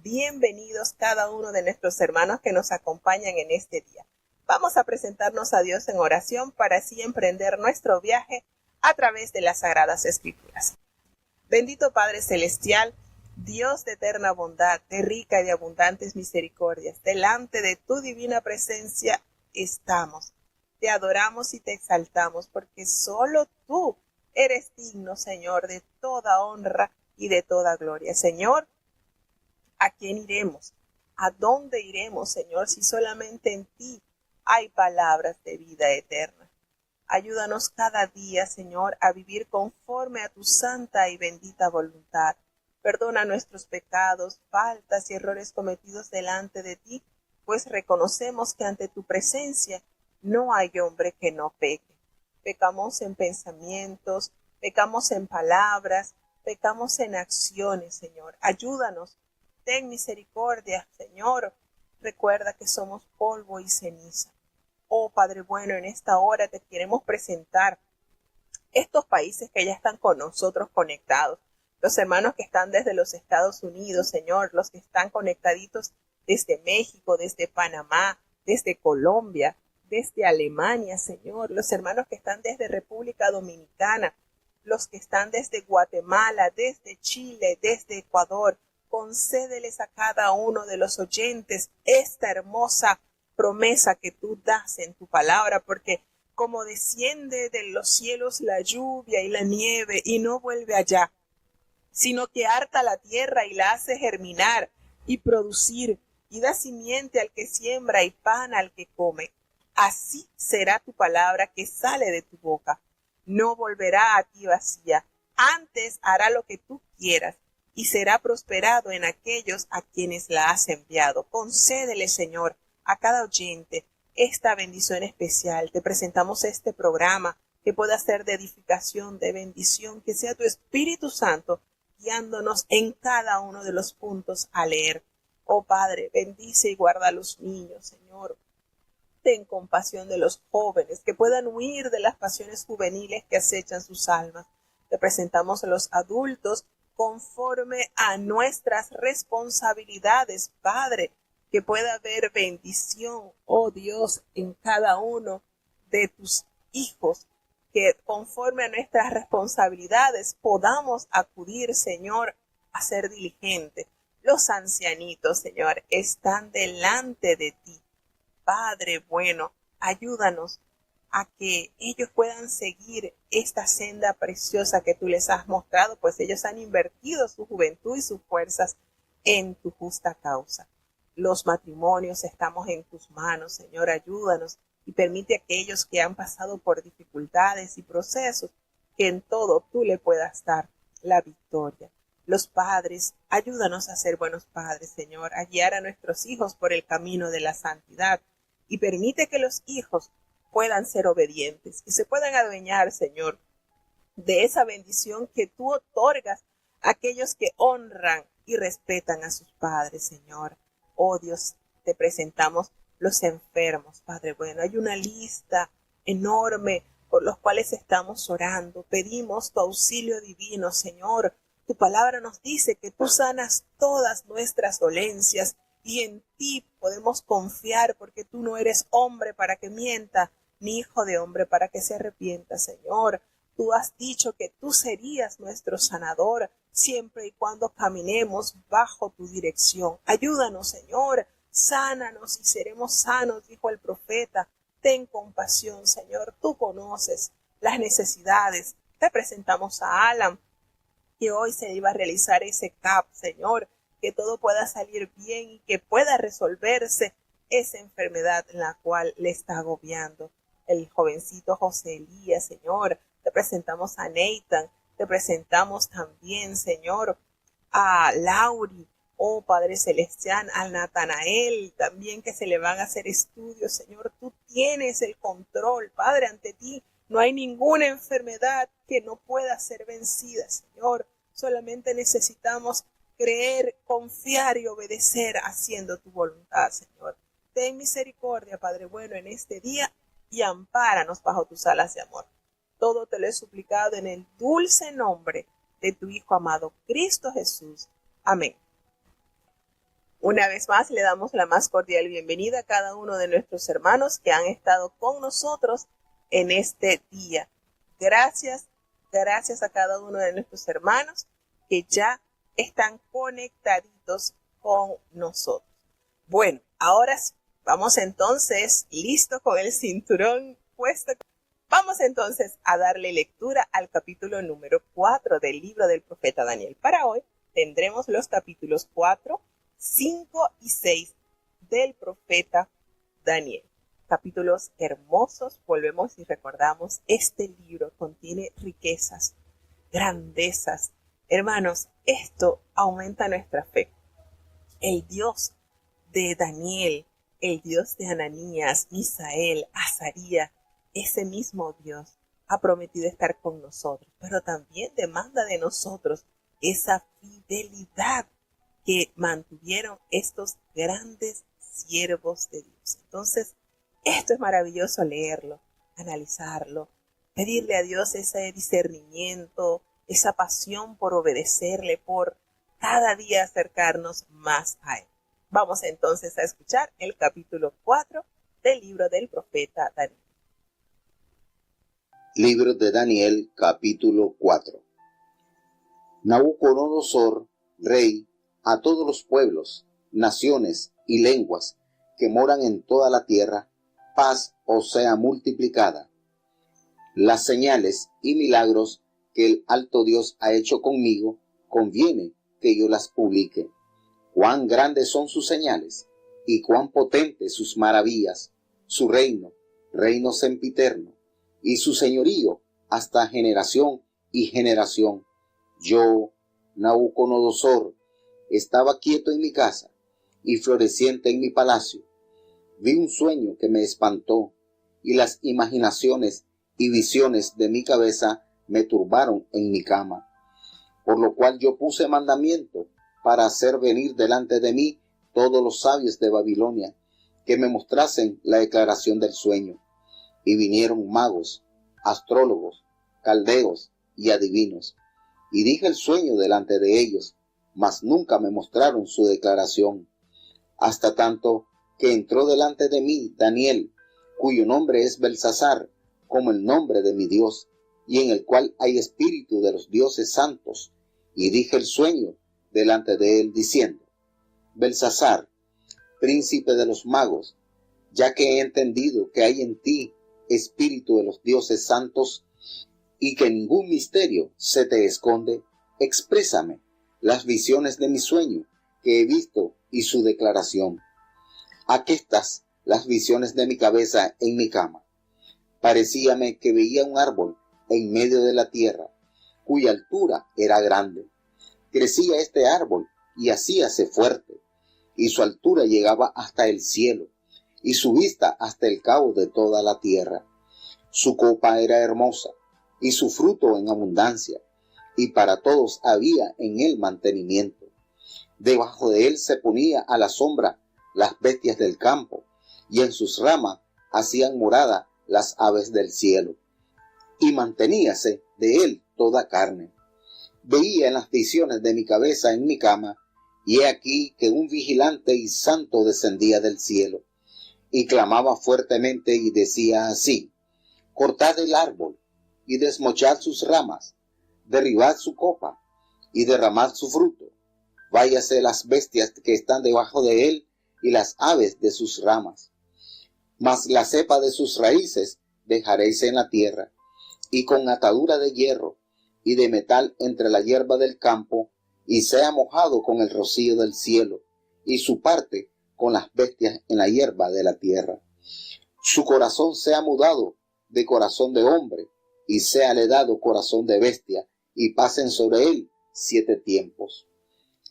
bienvenidos cada uno de nuestros hermanos que nos acompañan en este día. Vamos a presentarnos a Dios en oración para así emprender nuestro viaje a través de las Sagradas Escrituras. Bendito Padre Celestial, Dios de eterna bondad, de rica y de abundantes misericordias, delante de tu divina presencia estamos. Te adoramos y te exaltamos porque solo tú eres digno, Señor, de toda honra y de toda gloria. Señor, ¿a quién iremos? ¿A dónde iremos, Señor, si solamente en ti hay palabras de vida eterna? Ayúdanos cada día, Señor, a vivir conforme a tu santa y bendita voluntad. Perdona nuestros pecados, faltas y errores cometidos delante de ti, pues reconocemos que ante tu presencia no hay hombre que no peque. Pecamos en pensamientos, pecamos en palabras, pecamos en acciones, Señor. Ayúdanos, ten misericordia, Señor. Recuerda que somos polvo y ceniza. Oh Padre bueno, en esta hora te queremos presentar estos países que ya están con nosotros conectados. Los hermanos que están desde los Estados Unidos, Señor, los que están conectaditos desde México, desde Panamá, desde Colombia, desde Alemania, Señor, los hermanos que están desde República Dominicana, los que están desde Guatemala, desde Chile, desde Ecuador. Concédeles a cada uno de los oyentes esta hermosa promesa que tú das en tu palabra, porque como desciende de los cielos la lluvia y la nieve y no vuelve allá, sino que harta la tierra y la hace germinar y producir y da simiente al que siembra y pan al que come. Así será tu palabra que sale de tu boca. No volverá a ti vacía, antes hará lo que tú quieras y será prosperado en aquellos a quienes la has enviado. Concédele, Señor, a cada oyente esta bendición especial. Te presentamos este programa que pueda ser de edificación, de bendición, que sea tu Espíritu Santo guiándonos en cada uno de los puntos a leer. Oh Padre, bendice y guarda a los niños, Señor. Ten compasión de los jóvenes que puedan huir de las pasiones juveniles que acechan sus almas. Te presentamos a los adultos conforme a nuestras responsabilidades, Padre, que pueda haber bendición, oh Dios, en cada uno de tus hijos, que conforme a nuestras responsabilidades podamos acudir, Señor, a ser diligentes. Los ancianitos, Señor, están delante de ti. Padre bueno, ayúdanos a que ellos puedan seguir esta senda preciosa que tú les has mostrado, pues ellos han invertido su juventud y sus fuerzas en tu justa causa. Los matrimonios estamos en tus manos, Señor, ayúdanos y permite a aquellos que han pasado por dificultades y procesos que en todo tú le puedas dar la victoria. Los padres, ayúdanos a ser buenos padres, Señor, a guiar a nuestros hijos por el camino de la santidad y permite que los hijos puedan ser obedientes, que se puedan adueñar, Señor, de esa bendición que tú otorgas a aquellos que honran y respetan a sus padres, Señor. Oh Dios, te presentamos los enfermos, Padre bueno. Hay una lista enorme por los cuales estamos orando. Pedimos tu auxilio divino, Señor. Tu palabra nos dice que tú sanas todas nuestras dolencias y en ti podemos confiar porque tú no eres hombre para que mienta, ni hijo de hombre para que se arrepienta, Señor. Tú has dicho que tú serías nuestro sanador siempre y cuando caminemos bajo tu dirección. Ayúdanos, Señor, sánanos y seremos sanos, dijo el profeta. Ten compasión, Señor, tú conoces las necesidades. Te presentamos a Alan, que hoy se iba a realizar ese CAP, Señor, que todo pueda salir bien y que pueda resolverse esa enfermedad en la cual le está agobiando. El jovencito José Elías, Señor, te presentamos a Nathan, te presentamos también, Señor, a Lauri, oh Padre Celestial, a Natanael, también que se le van a hacer estudios, Señor, tú tienes el control, Padre, ante ti no hay ninguna enfermedad que no pueda ser vencida, Señor, solamente necesitamos creer, confiar y obedecer haciendo tu voluntad, Señor. Ten misericordia, Padre bueno, en este día y ampáranos bajo tus alas de amor. Todo te lo he suplicado en el dulce nombre de tu Hijo amado, Cristo Jesús. Amén. Una vez más le damos la más cordial bienvenida a cada uno de nuestros hermanos que han estado con nosotros en este día. Gracias a cada uno de nuestros hermanos que ya están conectaditos con nosotros. Bueno, ahora sí, vamos entonces, listo con el cinturón puesto. Vamos entonces a darle lectura al capítulo número 4 del libro del profeta Daniel. Para hoy tendremos los capítulos 4, 5 y 6 del profeta Daniel. Capítulos hermosos, volvemos y recordamos, este libro contiene riquezas, grandezas. Hermanos, esto aumenta nuestra fe. El Dios de Daniel, el Dios de Ananías, Misael, Azarías, ese mismo Dios ha prometido estar con nosotros, pero también demanda de nosotros esa fidelidad que mantuvieron estos grandes siervos de Dios. Entonces, esto es maravilloso leerlo, analizarlo, pedirle a Dios ese discernimiento, esa pasión por obedecerle, por cada día acercarnos más a Él. Vamos entonces a escuchar el capítulo 4 del libro del profeta Daniel. Libro de Daniel, capítulo 4. Nabucodonosor, rey, a todos los pueblos, naciones y lenguas que moran en toda la tierra, paz os sea multiplicada. Las señales y milagros que el alto Dios ha hecho conmigo, conviene que yo las publique. Cuán grandes son sus señales, y cuán potentes sus maravillas, su reino, reino sempiterno, y su señorío hasta generación y generación. Yo, Nabucodonosor, estaba quieto en mi casa y floreciente en mi palacio. Vi un sueño que me espantó, y las imaginaciones y visiones de mi cabeza me turbaron en mi cama. Por lo cual yo puse mandamiento para hacer venir delante de mí todos los sabios de Babilonia, que me mostrasen la declaración del sueño. Y vinieron magos, astrólogos, caldeos y adivinos. Y dije el sueño delante de ellos, mas nunca me mostraron su declaración. Hasta tanto que entró delante de mí Daniel, cuyo nombre es Belsasar, como el nombre de mi Dios, y en el cual hay espíritu de los dioses santos. Y dije el sueño delante de él, diciendo: Belsasar, príncipe de los magos, ya que he entendido que hay en ti espíritu de los dioses santos, y que ningún misterio se te esconde, exprésame las visiones de mi sueño que he visto y su declaración. Aquestas las visiones de mi cabeza en mi cama. Parecíame que veía un árbol en medio de la tierra, cuya altura era grande. Crecía este árbol y hacíase fuerte, y su altura llegaba hasta el cielo, y su vista hasta el cabo de toda la tierra. Su copa era hermosa, y su fruto en abundancia, y para todos había en él mantenimiento. Debajo de él se ponía a la sombra las bestias del campo, y en sus ramas hacían morada las aves del cielo. Y manteníase de él toda carne. Veía en las visiones de mi cabeza en mi cama, y he aquí que un vigilante y santo descendía del cielo, y clamaba fuertemente y decía así: cortad el árbol, y desmochad sus ramas, derribad su copa, y derramad su fruto. Váyase las bestias que están debajo de él, y las aves de sus ramas. Mas la cepa de sus raíces dejaréis en la tierra, y con atadura de hierro y de metal entre la hierba del campo, y sea mojado con el rocío del cielo, y su parte con las bestias en la hierba de la tierra. Su corazón sea mudado de corazón de hombre, y séale dado corazón de bestia, y pasen sobre él 7 tiempos.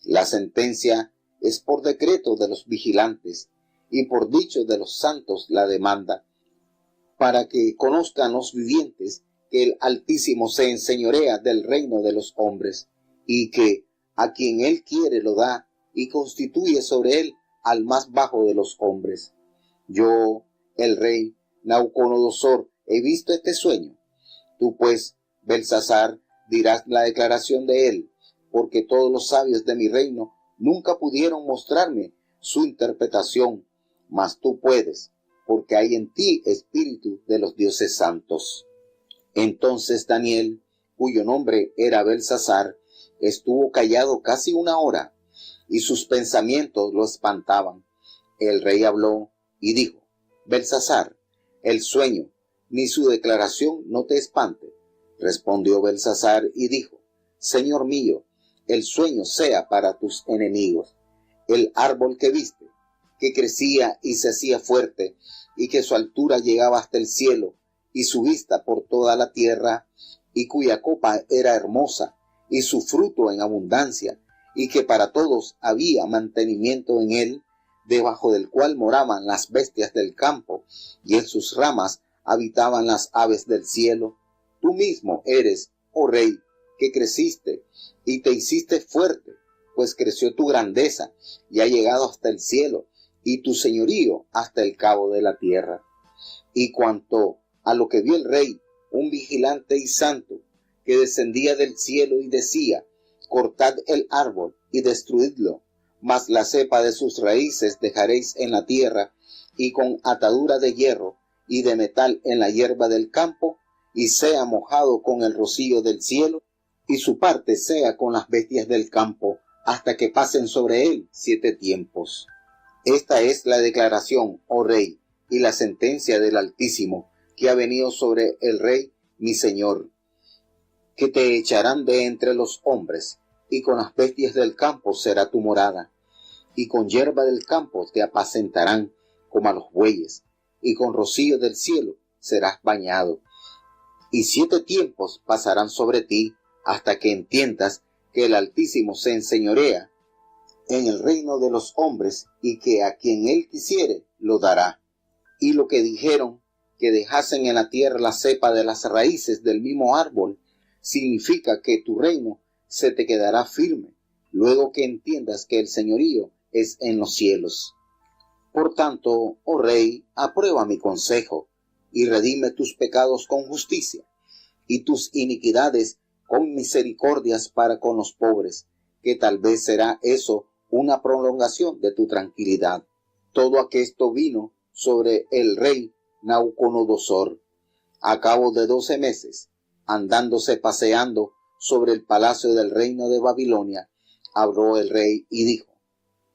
La sentencia es por decreto de los vigilantes, y por dicho de los santos la demanda, para que conozcan los vivientes que el Altísimo se enseñorea del reino de los hombres, y que a quien él quiere lo da, y constituye sobre él al más bajo de los hombres. Yo, el rey Nabucodonosor, he visto este sueño. Tú pues, Belsasar, dirás la declaración de él, porque todos los sabios de mi reino nunca pudieron mostrarme su interpretación, mas tú puedes, porque hay en ti espíritu de los dioses santos. Entonces Daniel, cuyo nombre era Belsasar, estuvo callado casi una hora, y sus pensamientos lo espantaban. El rey habló y dijo: Belsasar, el sueño ni su declaración no te espante. Respondió Belsasar y dijo: Señor mío, el sueño sea para tus enemigos. El árbol que viste, que crecía y se hacía fuerte, y que su altura llegaba hasta el cielo, y su vista por toda la tierra, y cuya copa era hermosa, y su fruto en abundancia, y que para todos había mantenimiento en él, debajo del cual moraban las bestias del campo, y en sus ramas habitaban las aves del cielo. Tú mismo eres, oh rey, que creciste y te hiciste fuerte, pues creció tu grandeza y ha llegado hasta el cielo, y tu señorío hasta el cabo de la tierra. Y cuanto a lo que vio el rey, un vigilante y santo, que descendía del cielo y decía: cortad el árbol y destruidlo, mas la cepa de sus raíces dejaréis en la tierra, y con atadura de hierro y de metal en la hierba del campo, y sea mojado con el rocío del cielo, y su parte sea con las bestias del campo, hasta que pasen sobre él 7 tiempos. Esta es la declaración, oh rey, y la sentencia del Altísimo, que ha venido sobre el rey mi señor, que te echarán de entre los hombres, y con las bestias del campo será tu morada, y con hierba del campo te apacentarán como a los bueyes, y con rocío del cielo serás bañado. Y 7 tiempos pasarán sobre ti, hasta que entiendas que el Altísimo se enseñorea en el reino de los hombres, y que a quien él quisiere lo dará. Y lo que dijeron, que dejasen en la tierra la cepa de las raíces del mismo árbol, significa que tu reino se te quedará firme, luego que entiendas que el señorío es en los cielos. Por tanto, oh rey, aprueba mi consejo, y redime tus pecados con justicia, y tus iniquidades con misericordias para con los pobres, que tal vez será eso una prolongación de tu tranquilidad. Todo aquesto vino sobre el rey Nabucodonosor. A cabo de 12 meses, andándose paseando sobre el palacio del reino de Babilonia, habló el rey y dijo: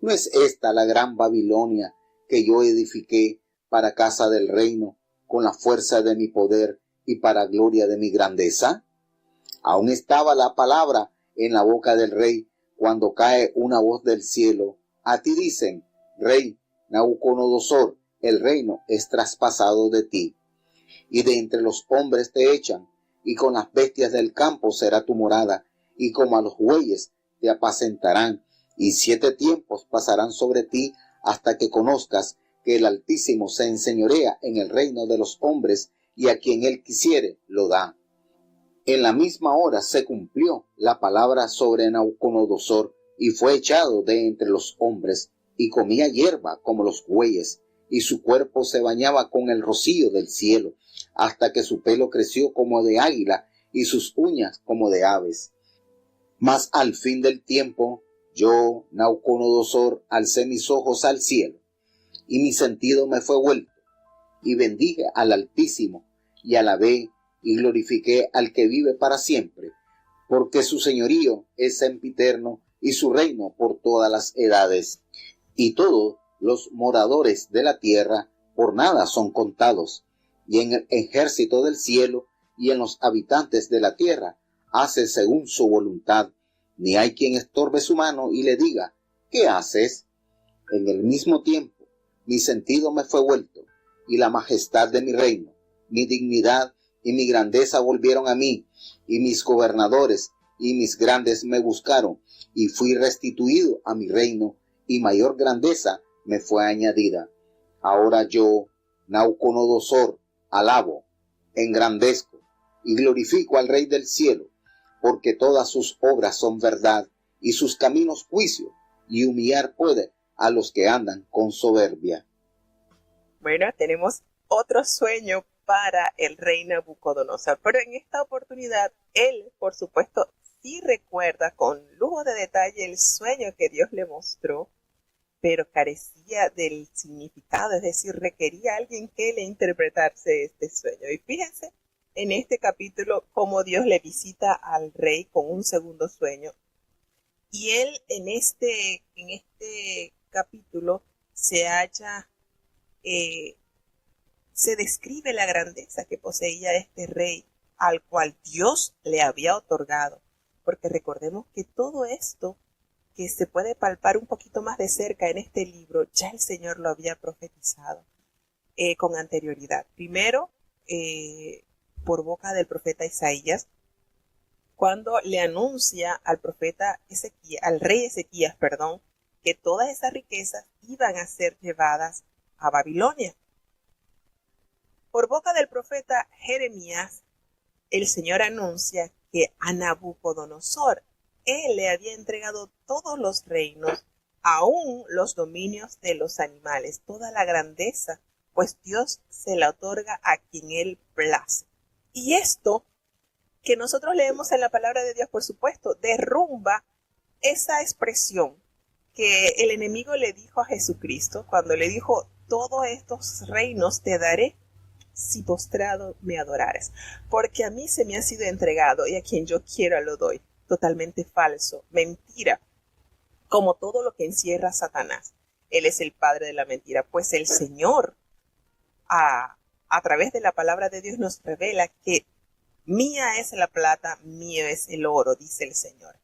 ¿no es esta la gran Babilonia que yo edifiqué para casa del reino, con la fuerza de mi poder y para gloria de mi grandeza? Aún estaba la palabra en la boca del rey, cuando cae una voz del cielo: a ti dicen, rey Nabucodonosor, el reino es traspasado de ti, y de entre los hombres te echan, y con las bestias del campo será tu morada, y como a los bueyes te apacentarán, y 7 tiempos pasarán sobre ti, hasta que conozcas que el Altísimo se enseñorea en el reino de los hombres, y a quien él quisiere lo da. En la misma hora se cumplió la palabra sobre Nabucodonosor, y fue echado de entre los hombres, y comía hierba como los bueyes, y su cuerpo se bañaba con el rocío del cielo, hasta que su pelo creció como de águila, y sus uñas como de aves. Mas al fin del tiempo, yo, Nabucodonosor, alcé mis ojos al cielo, y mi sentido me fue vuelto, y bendije al Altísimo, y alabé y glorifiqué al que vive para siempre, porque su señorío es sempiterno, y su reino por todas las edades. Y todos los moradores de la tierra por nada son contados, y en el ejército del cielo y en los habitantes de la tierra hace según su voluntad, ni hay quien estorbe su mano y le diga: ¿qué haces? En el mismo tiempo mi sentido me fue vuelto, y la majestad de mi reino, mi dignidad y mi grandeza volvieron a mí, y mis gobernadores y mis grandes me buscaron, y fui restituido a mi reino, y mayor grandeza me fue añadida. Ahora yo, Nabucodonosor, alabo, engrandezco y glorifico al Rey del cielo, porque todas sus obras son verdad, y sus caminos juicio, y humillar puede a los que andan con soberbia. Bueno, tenemos otro sueño para el rey Nabucodonosor, pero en esta oportunidad él, por supuesto, sí recuerda con lujo de detalle el sueño que Dios le mostró, pero carecía del significado, es decir, requería a alguien que le interpretase este sueño. Y fíjense en este capítulo cómo Dios le visita al rey con un segundo sueño. Y él en este capítulo se describe la grandeza que poseía este rey, al cual Dios le había otorgado. Porque recordemos que todo esto que se puede palpar un poquito más de cerca en este libro, ya el Señor lo había profetizado con anterioridad. Primero, por boca del profeta Isaías, cuando le anuncia al rey Ezequías, que todas esas riquezas iban a ser llevadas a Babilonia. Por boca del profeta Jeremías, el Señor anuncia que a Nabucodonosor, él le había entregado todos los reinos, aún los dominios de los animales, toda la grandeza, pues Dios se la otorga a quien él place. Y esto que nosotros leemos en la palabra de Dios, por supuesto, derrumba esa expresión que el enemigo le dijo a Jesucristo cuando le dijo: todos estos reinos te daré si postrado me adorares, porque a mí se me ha sido entregado y a quien yo quiera lo doy. Totalmente falso, mentira, como todo lo que encierra Satanás. Él es el padre de la mentira, pues el Señor a través de la palabra de Dios nos revela que mía es la plata, mío es el oro, dice el Señor.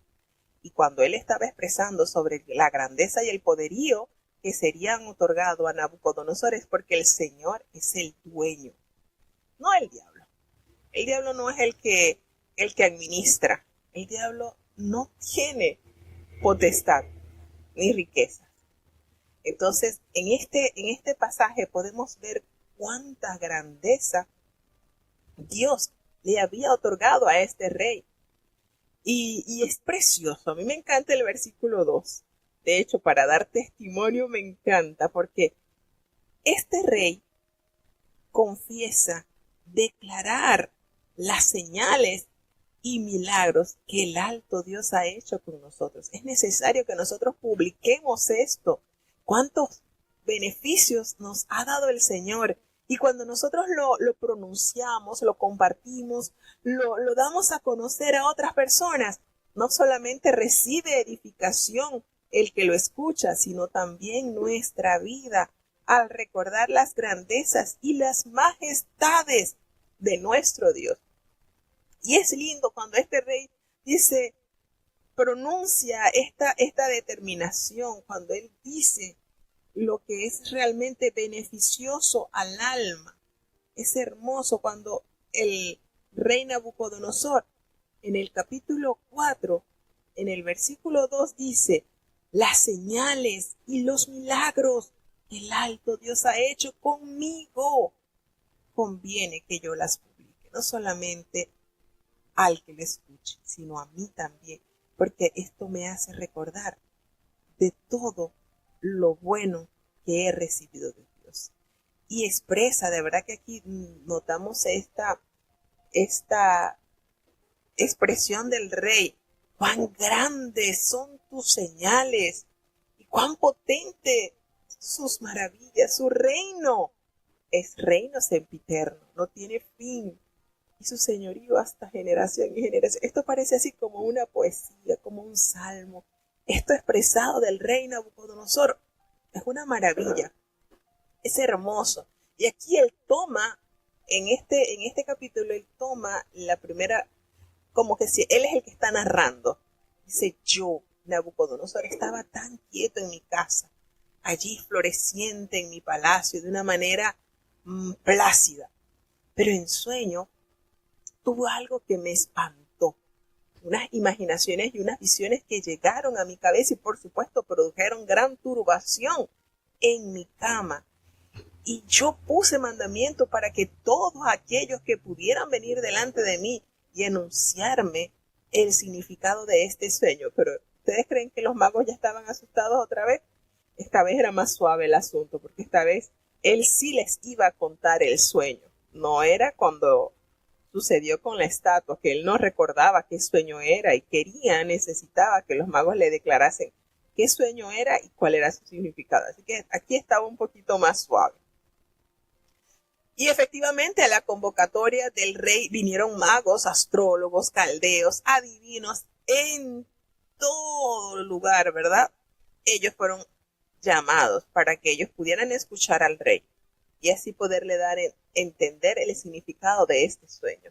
Y cuando él estaba expresando sobre la grandeza y el poderío que serían otorgados a Nabucodonosor, es porque el Señor es el dueño, no el diablo. El diablo no es el que administra. El diablo no tiene potestad ni riqueza. Entonces, en este pasaje podemos ver cuánta grandeza Dios le había otorgado a este rey. Y es precioso. A mí me encanta el versículo 2. De hecho, para dar testimonio me encanta, porque este rey confiesa declarar las señales y milagros que el alto Dios ha hecho con nosotros. Es necesario que nosotros publiquemos esto. ¿Cuántos beneficios nos ha dado el Señor? Y cuando nosotros lo pronunciamos, lo compartimos, lo damos a conocer a otras personas, no solamente recibe edificación el que lo escucha, sino también nuestra vida al recordar las grandezas y las majestades de nuestro Dios. Y es lindo cuando este rey pronuncia esta determinación, cuando él dice lo que es realmente beneficioso al alma. Es hermoso cuando el rey Nabucodonosor, en el capítulo 4, en el versículo 2 dice: las señales y los milagros que el alto Dios ha hecho conmigo, conviene que yo las publique, no solamente al que le escuche, sino a mí también, porque esto me hace recordar de todo lo bueno que he recibido de Dios. Y expresa, de verdad que aquí notamos esta expresión del rey: cuán grandes son tus señales y cuán potente sus maravillas. Su reino es reino sempiterno, no tiene fin, y su señorío hasta generación y generación. Esto parece así como una poesía, como un salmo. Esto expresado del rey Nabucodonosor es una maravilla, es hermoso. Y aquí él toma, en este capítulo, él toma la primera, como que si él es el que está narrando. Dice: yo, Nabucodonosor, estaba tan quieto en mi casa, allí floreciente en mi palacio, de una manera plácida. Pero en sueño tuvo algo que me espantó. Unas imaginaciones y unas visiones que llegaron a mi cabeza y por supuesto produjeron gran turbación en mi cama. Y yo puse mandamiento para que todos aquellos que pudieran venir delante de mí y enunciarme el significado de este sueño. Pero ¿ustedes creen que los magos ya estaban asustados otra vez? Esta vez era más suave el asunto, porque esta vez él sí les iba a contar el sueño. No era cuando sucedió con la estatua, que él no recordaba qué sueño era y necesitaba que los magos le declarasen qué sueño era y cuál era su significado. Así que aquí estaba un poquito más suave. Y efectivamente a la convocatoria del rey vinieron magos, astrólogos, caldeos, adivinos, en todo lugar, ¿verdad? Ellos fueron llamados para que ellos pudieran escuchar al rey y así poderle dar a entender el significado de este sueño.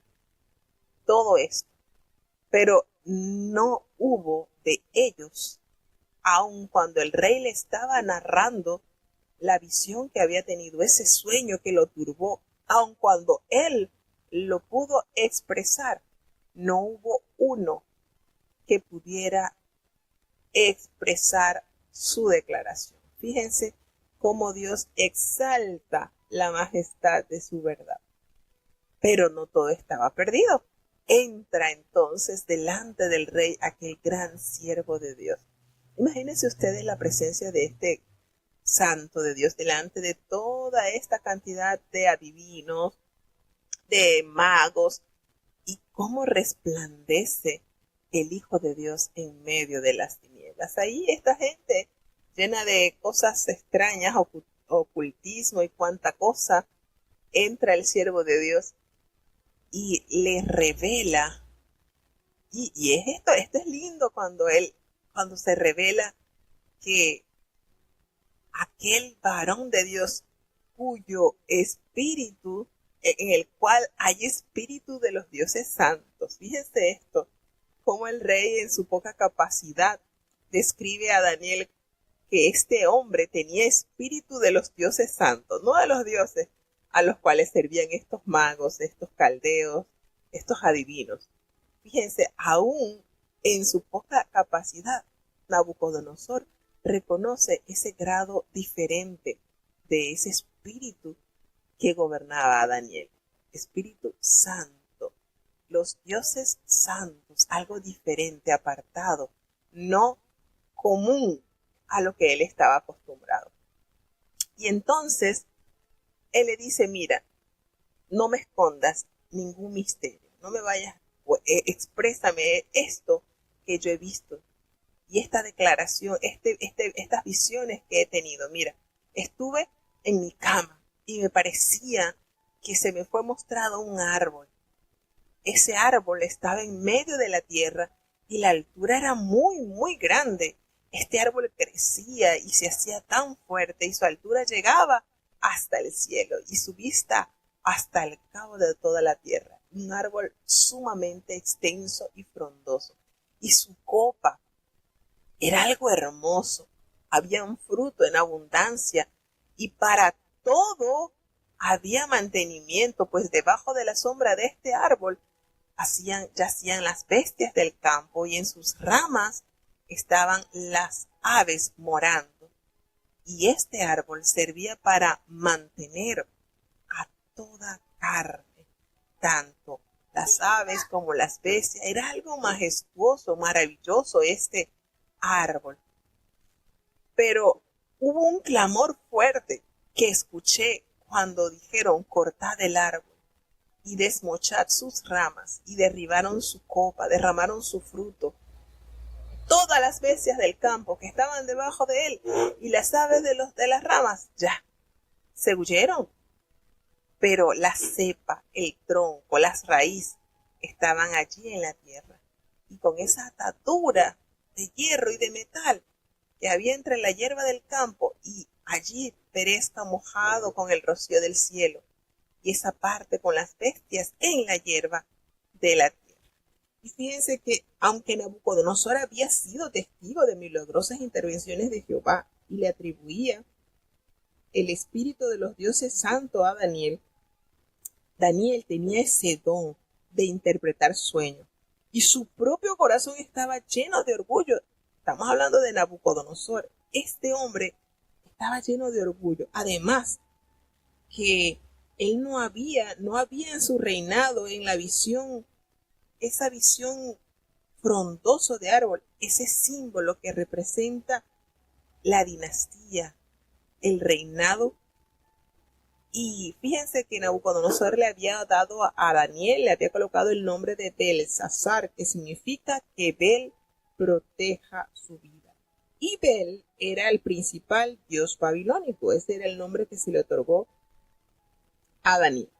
Todo esto. Pero no hubo de ellos, aun cuando el rey le estaba narrando la visión que había tenido, ese sueño que lo turbó, aun cuando él lo pudo expresar, no hubo uno que pudiera expresar su declaración. Fíjense cómo Dios exalta la majestad de su verdad. Pero no todo estaba perdido. Entra entonces delante del rey aquel gran siervo de Dios. Imagínense ustedes la presencia de este santo de Dios delante de toda esta cantidad de adivinos, de magos, y cómo resplandece el Hijo de Dios en medio de las tinieblas. Ahí esta gente llena de cosas extrañas, ocultismo y cuánta cosa, entra el siervo de Dios y le revela. Y es esto es lindo cuando se revela que aquel varón de Dios cuyo espíritu, en el cual hay espíritu de los dioses santos. Fíjense esto, cómo el rey en su poca capacidad describe a Daniel que este hombre tenía espíritu de los dioses santos, no de los dioses a los cuales servían estos magos, estos caldeos, estos adivinos. Fíjense, aún en su poca capacidad, Nabucodonosor reconoce ese grado diferente de ese espíritu que gobernaba a Daniel. Espíritu santo, los dioses santos, algo diferente, apartado, no común a lo que él estaba acostumbrado. Y entonces él le dice, mira, no me escondas ningún misterio, no me vayas, exprésame esto que yo he visto y esta declaración, estas visiones que he tenido. Mira, estuve en mi cama y me parecía que se me fue mostrado un árbol. Ese árbol estaba en medio de la tierra y la altura era muy, muy grande. Este árbol crecía y se hacía tan fuerte y su altura llegaba hasta el cielo y su vista hasta el cabo de toda la tierra. Un árbol sumamente extenso y frondoso. Y su copa era algo hermoso. Había un fruto en abundancia y para todo había mantenimiento, pues debajo de la sombra de este árbol yacían las bestias del campo y en sus ramas estaban las aves morando. Y este árbol servía para mantener a toda carne, tanto las aves como las bestias. Era algo majestuoso, maravilloso este árbol. Pero hubo un clamor fuerte que escuché cuando dijeron: cortad el árbol y desmochad sus ramas, y derribaron su copa, derramaron su fruto. Todas las bestias del campo que estaban debajo de él y las aves de las ramas ya se huyeron. Pero la cepa, el tronco, las raíces estaban allí en la tierra. Y con esa atadura de hierro y de metal que había entre la hierba del campo, y allí perezca mojado con el rocío del cielo, y esa parte con las bestias en la hierba de la tierra. Y fíjense que aunque Nabucodonosor había sido testigo de milagrosas intervenciones de Jehová y le atribuía el espíritu de los dioses santos a Daniel, Daniel tenía ese don de interpretar sueños y su propio corazón estaba lleno de orgullo. Estamos hablando de Nabucodonosor. Este hombre estaba lleno de orgullo. Además, que él no había en su reinado, en la visión, esa visión frondoso de árbol, ese símbolo que representa la dinastía, el reinado. Y fíjense que Nabucodonosor le había dado a Daniel, le había colocado el nombre de Belsasar, que significa que Bel proteja su vida. Y Bel era el principal dios babilónico. Ese era el nombre que se le otorgó a Daniel.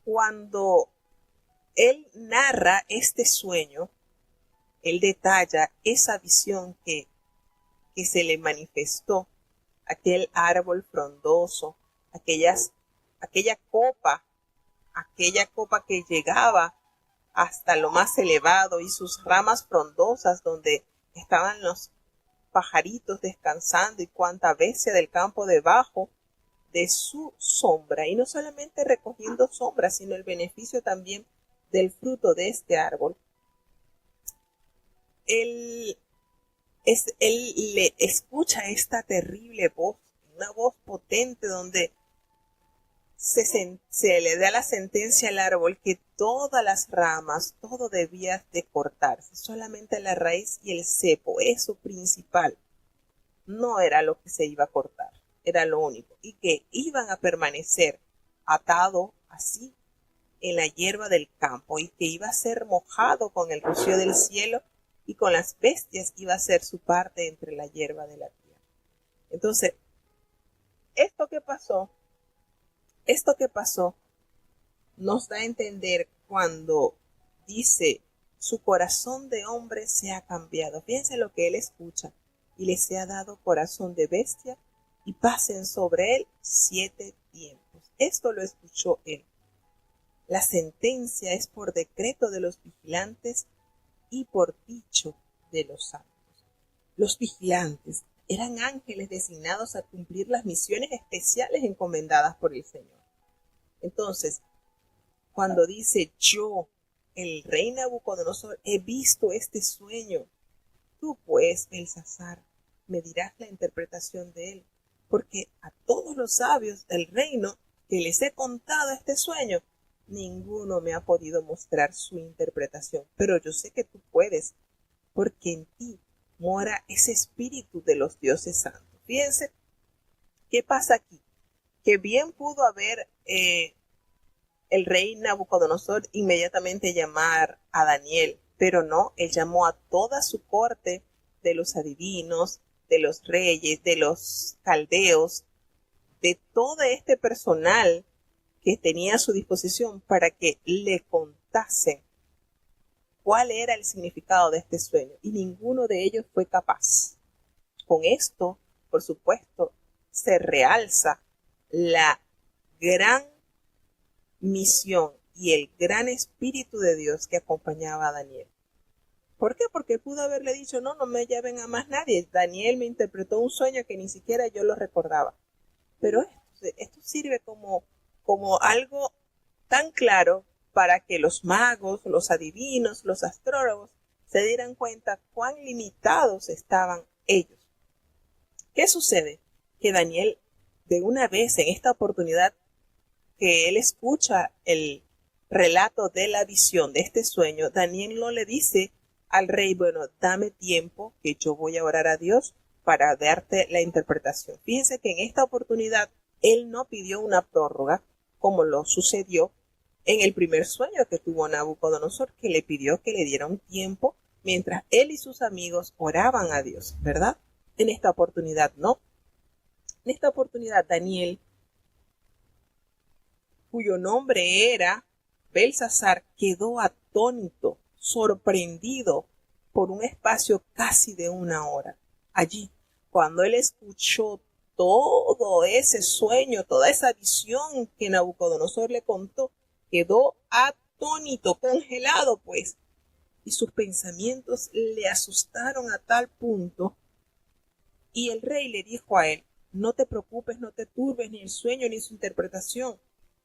Cuando él narra este sueño, él detalla esa visión que se le manifestó, aquel árbol frondoso, aquella copa que llegaba hasta lo más elevado y sus ramas frondosas donde estaban los pajaritos descansando y cuanta bestia del campo debajo de su sombra, y no solamente recogiendo sombra, sino el beneficio también del fruto de este árbol. Él le escucha esta terrible voz, una voz potente donde se le da la sentencia al árbol que todas las ramas, todo debía de cortarse, solamente la raíz y el cepo, eso principal, no era lo que se iba a cortar, era lo único, y que iban a permanecer atado así en la hierba del campo, y que iba a ser mojado con el rocío del cielo, y con las bestias iba a ser su parte entre la hierba de la tierra. Entonces, esto que pasó nos da a entender cuando dice su corazón de hombre se ha cambiado. Fíjense lo que él escucha. Y les ha dado corazón de bestia y pasen sobre él 7 tiempos. Esto lo escuchó él. La sentencia es por decreto de los vigilantes y por dicho de los santos. Los vigilantes eran ángeles designados a cumplir las misiones especiales encomendadas por el Señor. Entonces, cuando dice yo, el rey Nabucodonosor, he visto este sueño, tú pues, Belsasar, me dirás la interpretación de él, porque a todos los sabios del reino que les he contado este sueño, ninguno me ha podido mostrar su interpretación, pero yo sé que tú puedes, porque en ti mora ese espíritu de los dioses santos. Fíjense, ¿qué pasa aquí? Que bien pudo haber el rey Nabucodonosor inmediatamente llamar a Daniel, pero no, él llamó a toda su corte de los adivinos, de los reyes, de los caldeos, de todo este personal que tenía a su disposición para que le contasen cuál era el significado de este sueño, y ninguno de ellos fue capaz. Con esto, por supuesto, se realza la gran misión y el gran espíritu de Dios que acompañaba a Daniel. ¿Por qué? Porque pudo haberle dicho, no me lleven a más nadie. Daniel me interpretó un sueño que ni siquiera yo lo recordaba. Pero esto sirve como algo tan claro para que los magos, los adivinos, los astrólogos se dieran cuenta cuán limitados estaban ellos. ¿Qué sucede? Que Daniel, de una vez en esta oportunidad que él escucha el relato de la visión de este sueño, Daniel no le dice al rey, bueno, dame tiempo que yo voy a orar a Dios para darte la interpretación. Fíjense que en esta oportunidad él no pidió una prórroga como lo sucedió en el primer sueño que tuvo Nabucodonosor, que le pidió que le diera un tiempo mientras él y sus amigos oraban a Dios, ¿verdad? En esta oportunidad no. En esta oportunidad Daniel, cuyo nombre era Belsasar, quedó atónito, sorprendido por un espacio casi de 1 hora. Allí, cuando él escuchó todo ese sueño, toda esa visión que Nabucodonosor le contó, quedó atónito, congelado pues, y sus pensamientos le asustaron a tal punto, y el rey le dijo a él, no te preocupes, no te turbes ni el sueño ni su interpretación.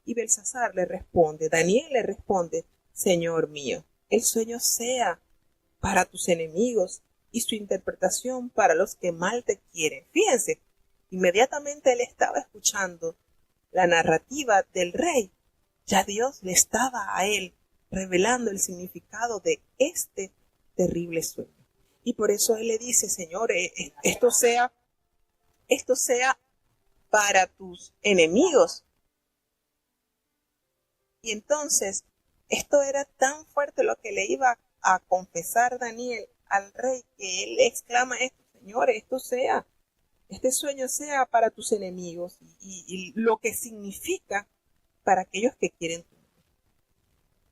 Y Belsasar le responde, Daniel le responde, Señor mío, el sueño sea para tus enemigos y su interpretación para los que mal te quieren. Fíjense, inmediatamente él estaba escuchando la narrativa del rey. Ya Dios le estaba a él revelando el significado de este terrible sueño. Y por eso él le dice, Señor, esto sea para tus enemigos. Y entonces, esto era tan fuerte lo que le iba a confesar Daniel al rey, que él exclama esto, Señor, este sueño sea para tus enemigos y lo que significa para aquellos que quieren tu mal.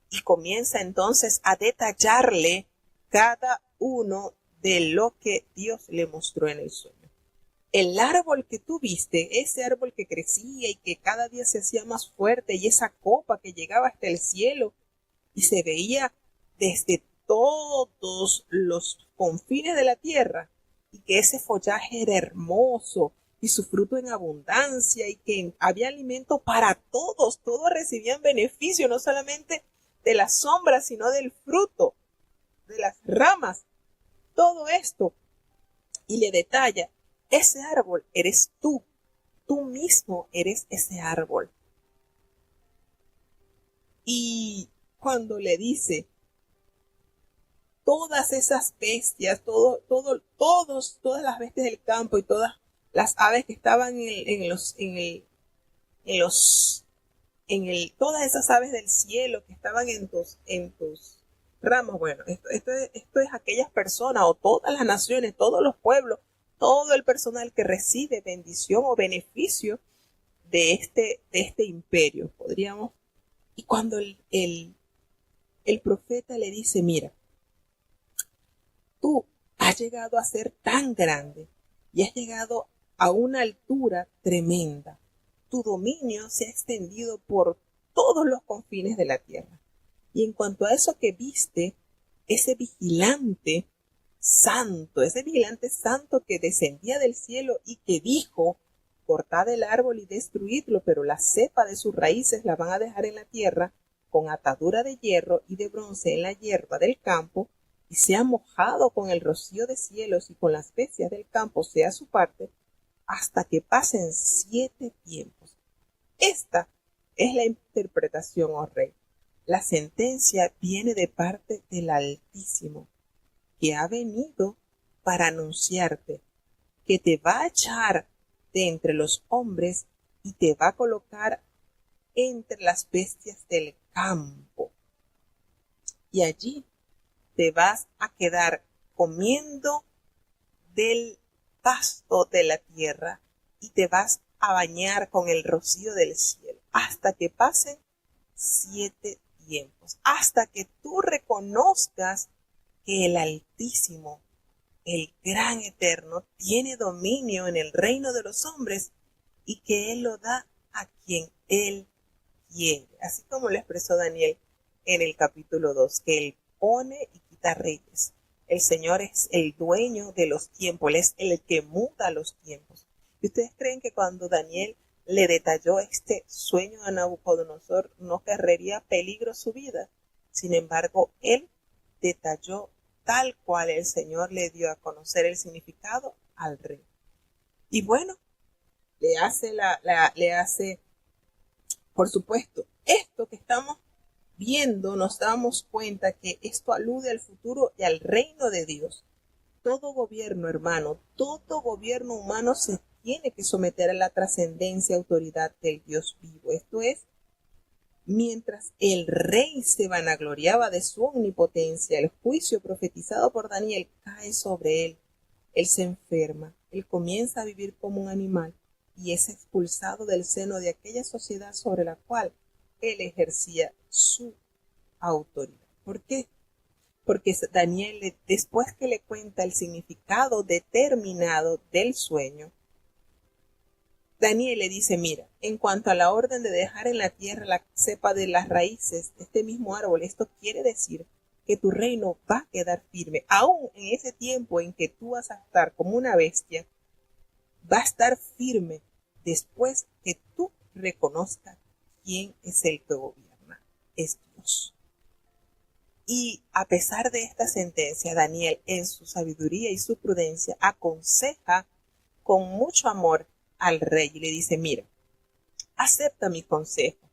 Y comienza entonces a detallarle cada uno de lo que Dios le mostró en el sueño. El árbol que tú viste, ese árbol que crecía y que cada día se hacía más fuerte, y esa copa que llegaba hasta el cielo y se veía desde todos los confines de la tierra, y que ese follaje era hermoso y su fruto en abundancia y que había alimento para todos, todos recibían beneficio, no solamente de la sombra, sino del fruto, de las ramas, todo esto. Y le detalla, ese árbol eres tú mismo eres ese árbol. Y cuando le dice, todas esas bestias, todas las bestias del campo y todas las aves que estaban todas esas aves del cielo que estaban en tus ramos, bueno, esto es aquellas personas o todas las naciones, todos los pueblos, todo el personal que recibe bendición o beneficio de este imperio, podríamos. Y cuando el profeta le dice, mira, tú has llegado a ser tan grande y has llegado a una altura tremenda. Tu dominio se ha extendido por todos los confines de la tierra. Y en cuanto a eso que viste, ese vigilante santo que descendía del cielo y que dijo, cortad el árbol y destruidlo, pero la cepa de sus raíces la van a dejar en la tierra, con atadura de hierro y de bronce en la hierba del campo, y sea mojado con el rocío de cielos y con las bestias del campo sea su parte, hasta que pasen 7 tiempos. Esta es la interpretación, oh rey. La sentencia viene de parte del Altísimo, que ha venido para anunciarte que te va a echar de entre los hombres y te va a colocar entre las bestias del campo. Y allí te vas a quedar comiendo del pasto de la tierra y te vas a bañar con el rocío del cielo hasta que pasen 7 tiempos, hasta que tú reconozcas que el Altísimo, el gran Eterno, tiene dominio en el reino de los hombres y que Él lo da a quien Él quiere. Así como lo expresó Daniel en el capítulo 2, que Él pone y quita reyes. El Señor es el dueño de los tiempos, Él es el que muda los tiempos. ¿Y ustedes creen que cuando Daniel le detalló este sueño a Nabucodonosor no correría peligro su vida? Sin embargo, Él detalló tal cual el Señor le dio a conocer el significado al rey. Y bueno, le hace, por supuesto, esto que estamos viendo, nos damos cuenta que esto alude al futuro y al reino de Dios. Todo gobierno, hermano, todo gobierno humano se tiene que someter a la trascendencia y autoridad del Dios vivo. Esto es, mientras el rey se vanagloriaba de su omnipotencia, el juicio profetizado por Daniel cae sobre él. Él se enferma, él comienza a vivir como un animal y es expulsado del seno de aquella sociedad sobre la cual él ejercía su autoridad. ¿Por qué? Porque Daniel, después que le cuenta el significado determinado del sueño, Daniel le dice, mira, en cuanto a la orden de dejar en la tierra la cepa de las raíces de este mismo árbol, esto quiere decir que tu reino va a quedar firme. Aún en ese tiempo en que tú vas a estar como una bestia, va a estar firme después que tú reconozcas quién es el que gobierna, es Dios. Y a pesar de esta sentencia, Daniel, en su sabiduría y su prudencia, aconseja con mucho amor al rey y le dice, mira, acepta mi consejo,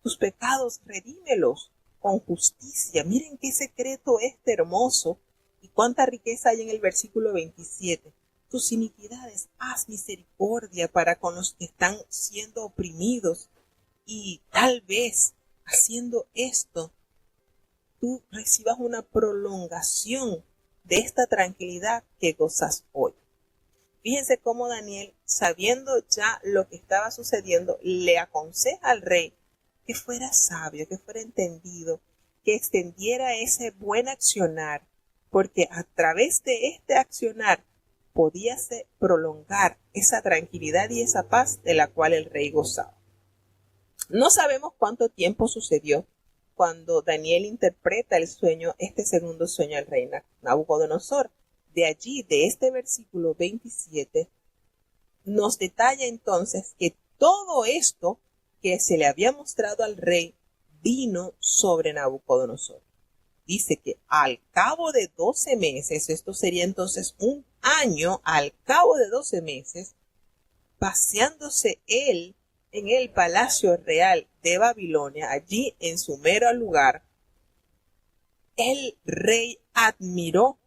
tus pecados redímelos con justicia. Miren qué secreto este hermoso y cuánta riqueza hay en el versículo 27. Tus iniquidades, haz misericordia para con los que están siendo oprimidos, y tal vez haciendo esto tú recibas una prolongación de esta tranquilidad que gozas hoy. Fíjense cómo Daniel, sabiendo ya lo que estaba sucediendo, le aconseja al rey que fuera sabio, que fuera entendido, que extendiera ese buen accionar, porque a través de este accionar podíase prolongar esa tranquilidad y esa paz de la cual el rey gozaba. No sabemos cuánto tiempo sucedió cuando Daniel interpreta el sueño, este segundo sueño al rey Nabucodonosor. De allí, de este versículo 27, nos detalla entonces que todo esto que se le había mostrado al rey vino sobre Nabucodonosor. Dice que al cabo de 12 meses, esto sería entonces un año, al cabo de 12 meses, paseándose él en el palacio real de Babilonia, allí en su mero lugar, el rey admiró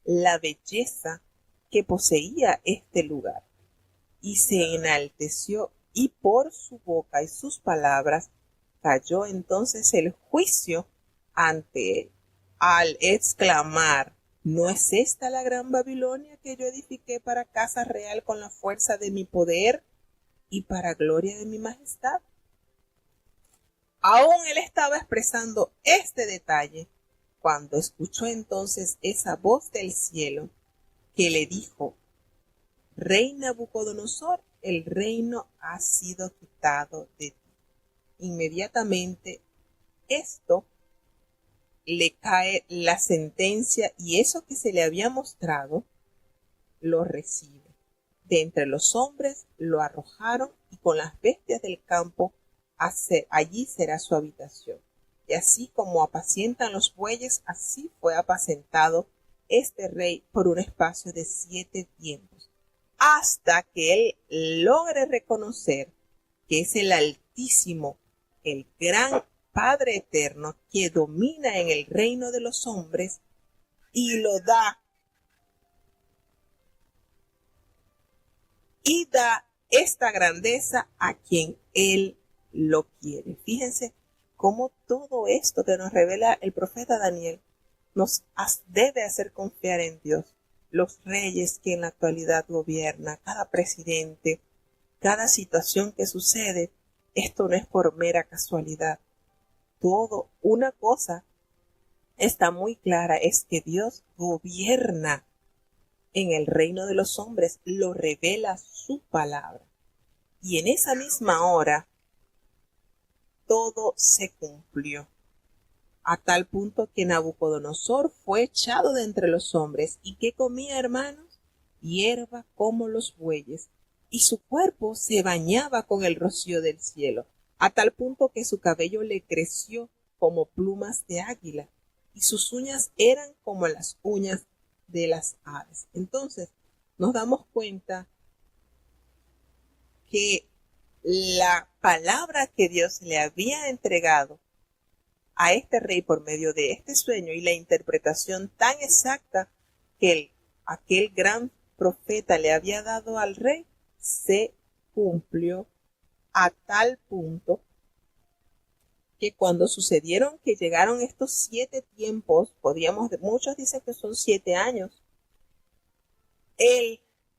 la belleza que poseía este lugar y se enalteció, y por su boca y sus palabras cayó entonces el juicio ante él, al exclamar: ¿no es esta la gran Babilonia que yo edifiqué para casa real con la fuerza de mi poder y para gloria de mi majestad? Aún él estaba expresando este detalle cuando escuchó entonces esa voz del cielo que le dijo: Rey Nabucodonosor, el reino ha sido quitado de ti. Inmediatamente esto le cae la sentencia, y eso que se le había mostrado lo recibe. De entre los hombres lo arrojaron, y con las bestias del campo allí será su habitación. Y así como apacientan los bueyes, así fue apacentado este rey por un espacio de 7 tiempos, hasta que él logre reconocer que es el Altísimo, el gran Padre eterno, que domina en el reino de los hombres y lo da, y da esta grandeza a quien él lo quiere. Fíjense cómo todo esto que nos revela el profeta Daniel nos debe hacer confiar en Dios. Los reyes que en la actualidad gobiernan, cada presidente, cada situación que sucede, esto no es por mera casualidad. Todo, una cosa está muy clara, es que Dios gobierna en el reino de los hombres, lo revela su palabra. Y en esa misma hora, todo se cumplió, a tal punto que Nabucodonosor fue echado de entre los hombres. ¿Y qué comía, hermanos? Hierba como los bueyes, y su cuerpo se bañaba con el rocío del cielo, a tal punto que su cabello le creció como plumas de águila, y sus uñas eran como las uñas de las aves. Entonces, nos damos cuenta que la palabra que Dios le había entregado a este rey por medio de este sueño, y la interpretación tan exacta que aquel gran profeta le había dado al rey, se cumplió, a tal punto que cuando sucedieron que llegaron estos 7 tiempos, muchos dicen que son 7 años,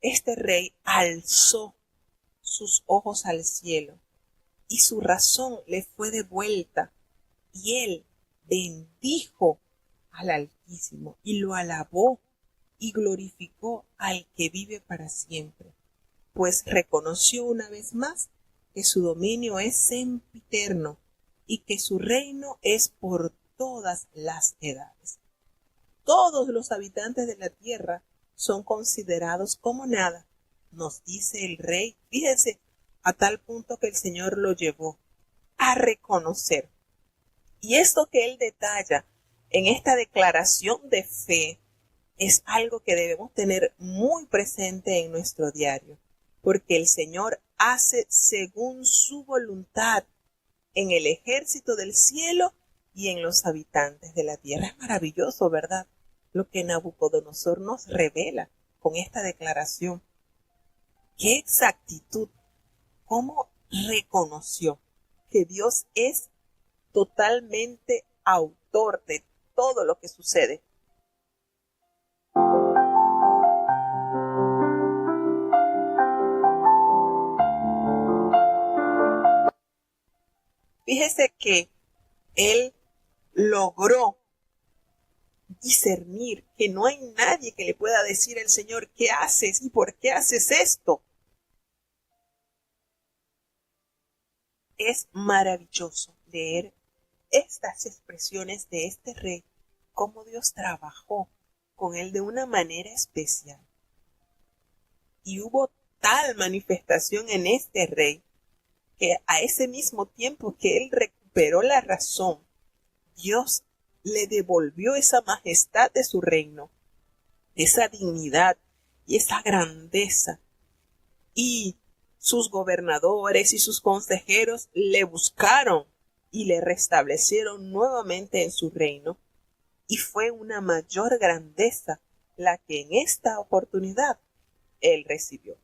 este rey alzó sus ojos al cielo y su razón le fue devuelta, y él bendijo al Altísimo y lo alabó y glorificó al que vive para siempre, pues reconoció una vez más que su dominio es sempiterno y que su reino es por todas las edades. Todos los habitantes de la tierra son considerados como nada, nos dice el rey. Fíjense, a tal punto que el Señor lo llevó a reconocer. Y esto que él detalla en esta declaración de fe es algo que debemos tener muy presente en nuestro diario, porque el Señor hace según su voluntad en el ejército del cielo y en los habitantes de la tierra. Es maravilloso, ¿verdad? Lo que Nabucodonosor nos revela con esta declaración. ¡Qué exactitud! ¿Cómo reconoció que Dios es totalmente autor de todo lo que sucede? Fíjese que él logró discernir que no hay nadie que le pueda decir al Señor, ¿qué haces y por qué haces esto? Es maravilloso leer estas expresiones de este rey, cómo Dios trabajó con él de una manera especial. Y hubo tal manifestación en este rey que a ese mismo tiempo que él recuperó la razón, Dios le devolvió esa majestad de su reino, esa dignidad y esa grandeza. Y sus gobernadores y sus consejeros le buscaron y le restablecieron nuevamente en su reino. Y fue una mayor grandeza la que en esta oportunidad él recibió.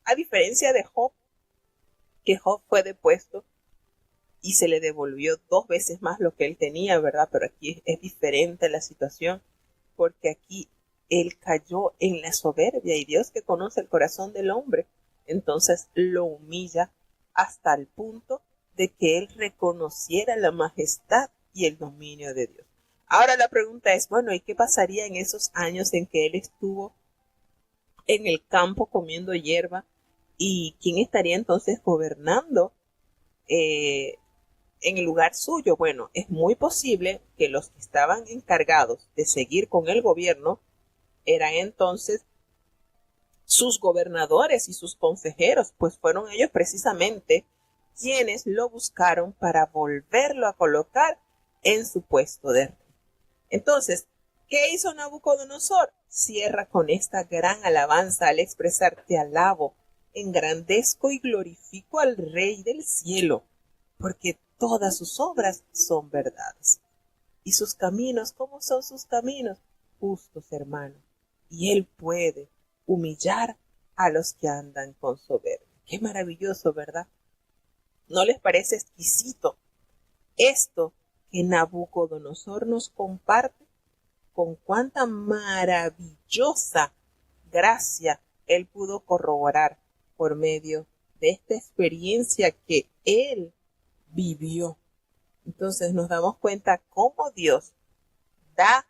A diferencia de Job, que Job fue depuesto y se le devolvió 2 veces más lo que él tenía, ¿verdad? Pero aquí es diferente la situación, porque aquí él cayó en la soberbia y Dios, que conoce el corazón del hombre, entonces lo humilla hasta el punto de que él reconociera la majestad y el dominio de Dios. Ahora la pregunta es, bueno, ¿y qué pasaría en esos años en que él estuvo en el campo comiendo hierba? ¿Y quién estaría entonces gobernando en el lugar suyo? Bueno, es muy posible que los que estaban encargados de seguir con el gobierno eran entonces sus gobernadores y sus consejeros, pues fueron ellos precisamente quienes lo buscaron para volverlo a colocar en su puesto de rey. Entonces, ¿qué hizo Nabucodonosor? Cierra con esta gran alabanza al expresar: te alabo, engrandezco y glorifico al Rey del cielo, porque todas sus obras son verdades. Y sus caminos, ¿cómo son sus caminos? Justos, hermano. Y él puede humillar a los que andan con soberbia. Qué maravilloso, ¿verdad? ¿No les parece exquisito esto que Nabucodonosor nos comparte? Con cuánta maravillosa gracia él pudo corroborar por medio de esta experiencia que él vivió. Entonces nos damos cuenta cómo Dios da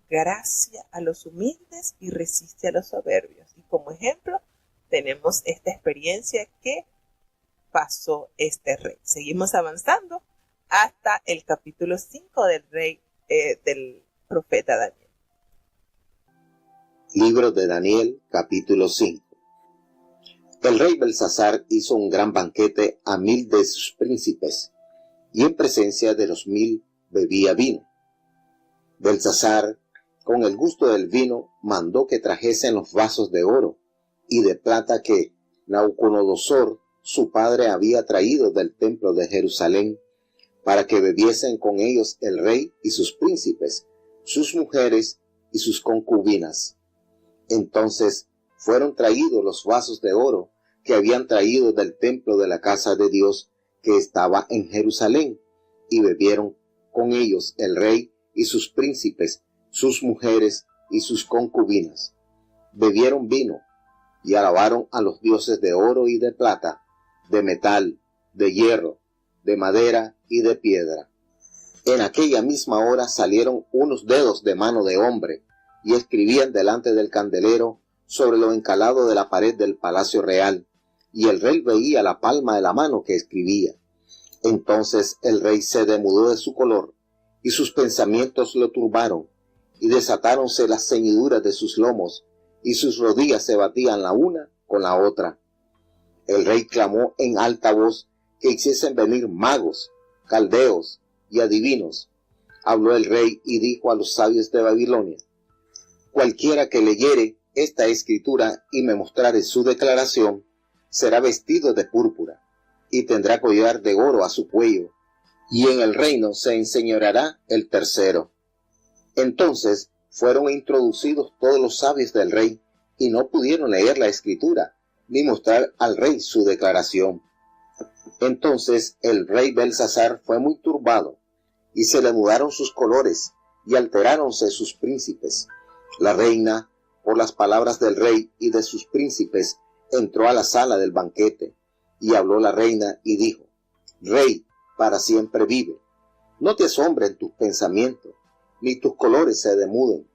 gracia a los humildes y resiste a los soberbios. Y como ejemplo tenemos esta experiencia que pasó este rey. Seguimos avanzando hasta el capítulo 5 del rey del profeta Daniel. Libro de Daniel, capítulo 5. El rey Belsasar hizo un gran banquete a 1000 de sus príncipes, y en presencia de los 1000 bebía vino. Belsasar, con el gusto del vino, mandó que trajesen los vasos de oro y de plata que Nabucodonosor, su padre, había traído del templo de Jerusalén, para que bebiesen con ellos el rey y sus príncipes, sus mujeres y sus concubinas. Entonces fueron traídos los vasos de oro que habían traído del templo de la casa de Dios que estaba en Jerusalén, y bebieron con ellos el rey y sus príncipes, sus mujeres y sus concubinas. Bebieron vino y alabaron a los dioses de oro y de plata, de metal, de hierro, de madera y de piedra. En aquella misma hora salieron unos dedos de mano de hombre y escribían delante del candelero sobre lo encalado de la pared del palacio real, y el rey veía la palma de la mano que escribía. Entonces el rey se demudó de su color, y sus pensamientos lo turbaron, y desatáronse las ceñiduras de sus lomos, y sus rodillas se batían la una con la otra. El rey clamó en alta voz que hiciesen venir magos, caldeos y adivinos. Habló el rey y dijo a los sabios de Babilonia: cualquiera que leyere esta escritura y me mostrare su declaración, será vestido de púrpura, y tendrá collar de oro a su cuello, y en el reino se enseñoreará el tercero. Entonces fueron introducidos todos los sabios del rey, y no pudieron leer la escritura, ni mostrar al rey su declaración. Entonces el rey Belsasar fue muy turbado, y se le mudaron sus colores, y alteráronse sus príncipes. La reina, por las palabras del rey y de sus príncipes, entró a la sala del banquete, y habló la reina y dijo: Rey, para siempre vive. No te asombren tus pensamientos, ni tus colores se demuden.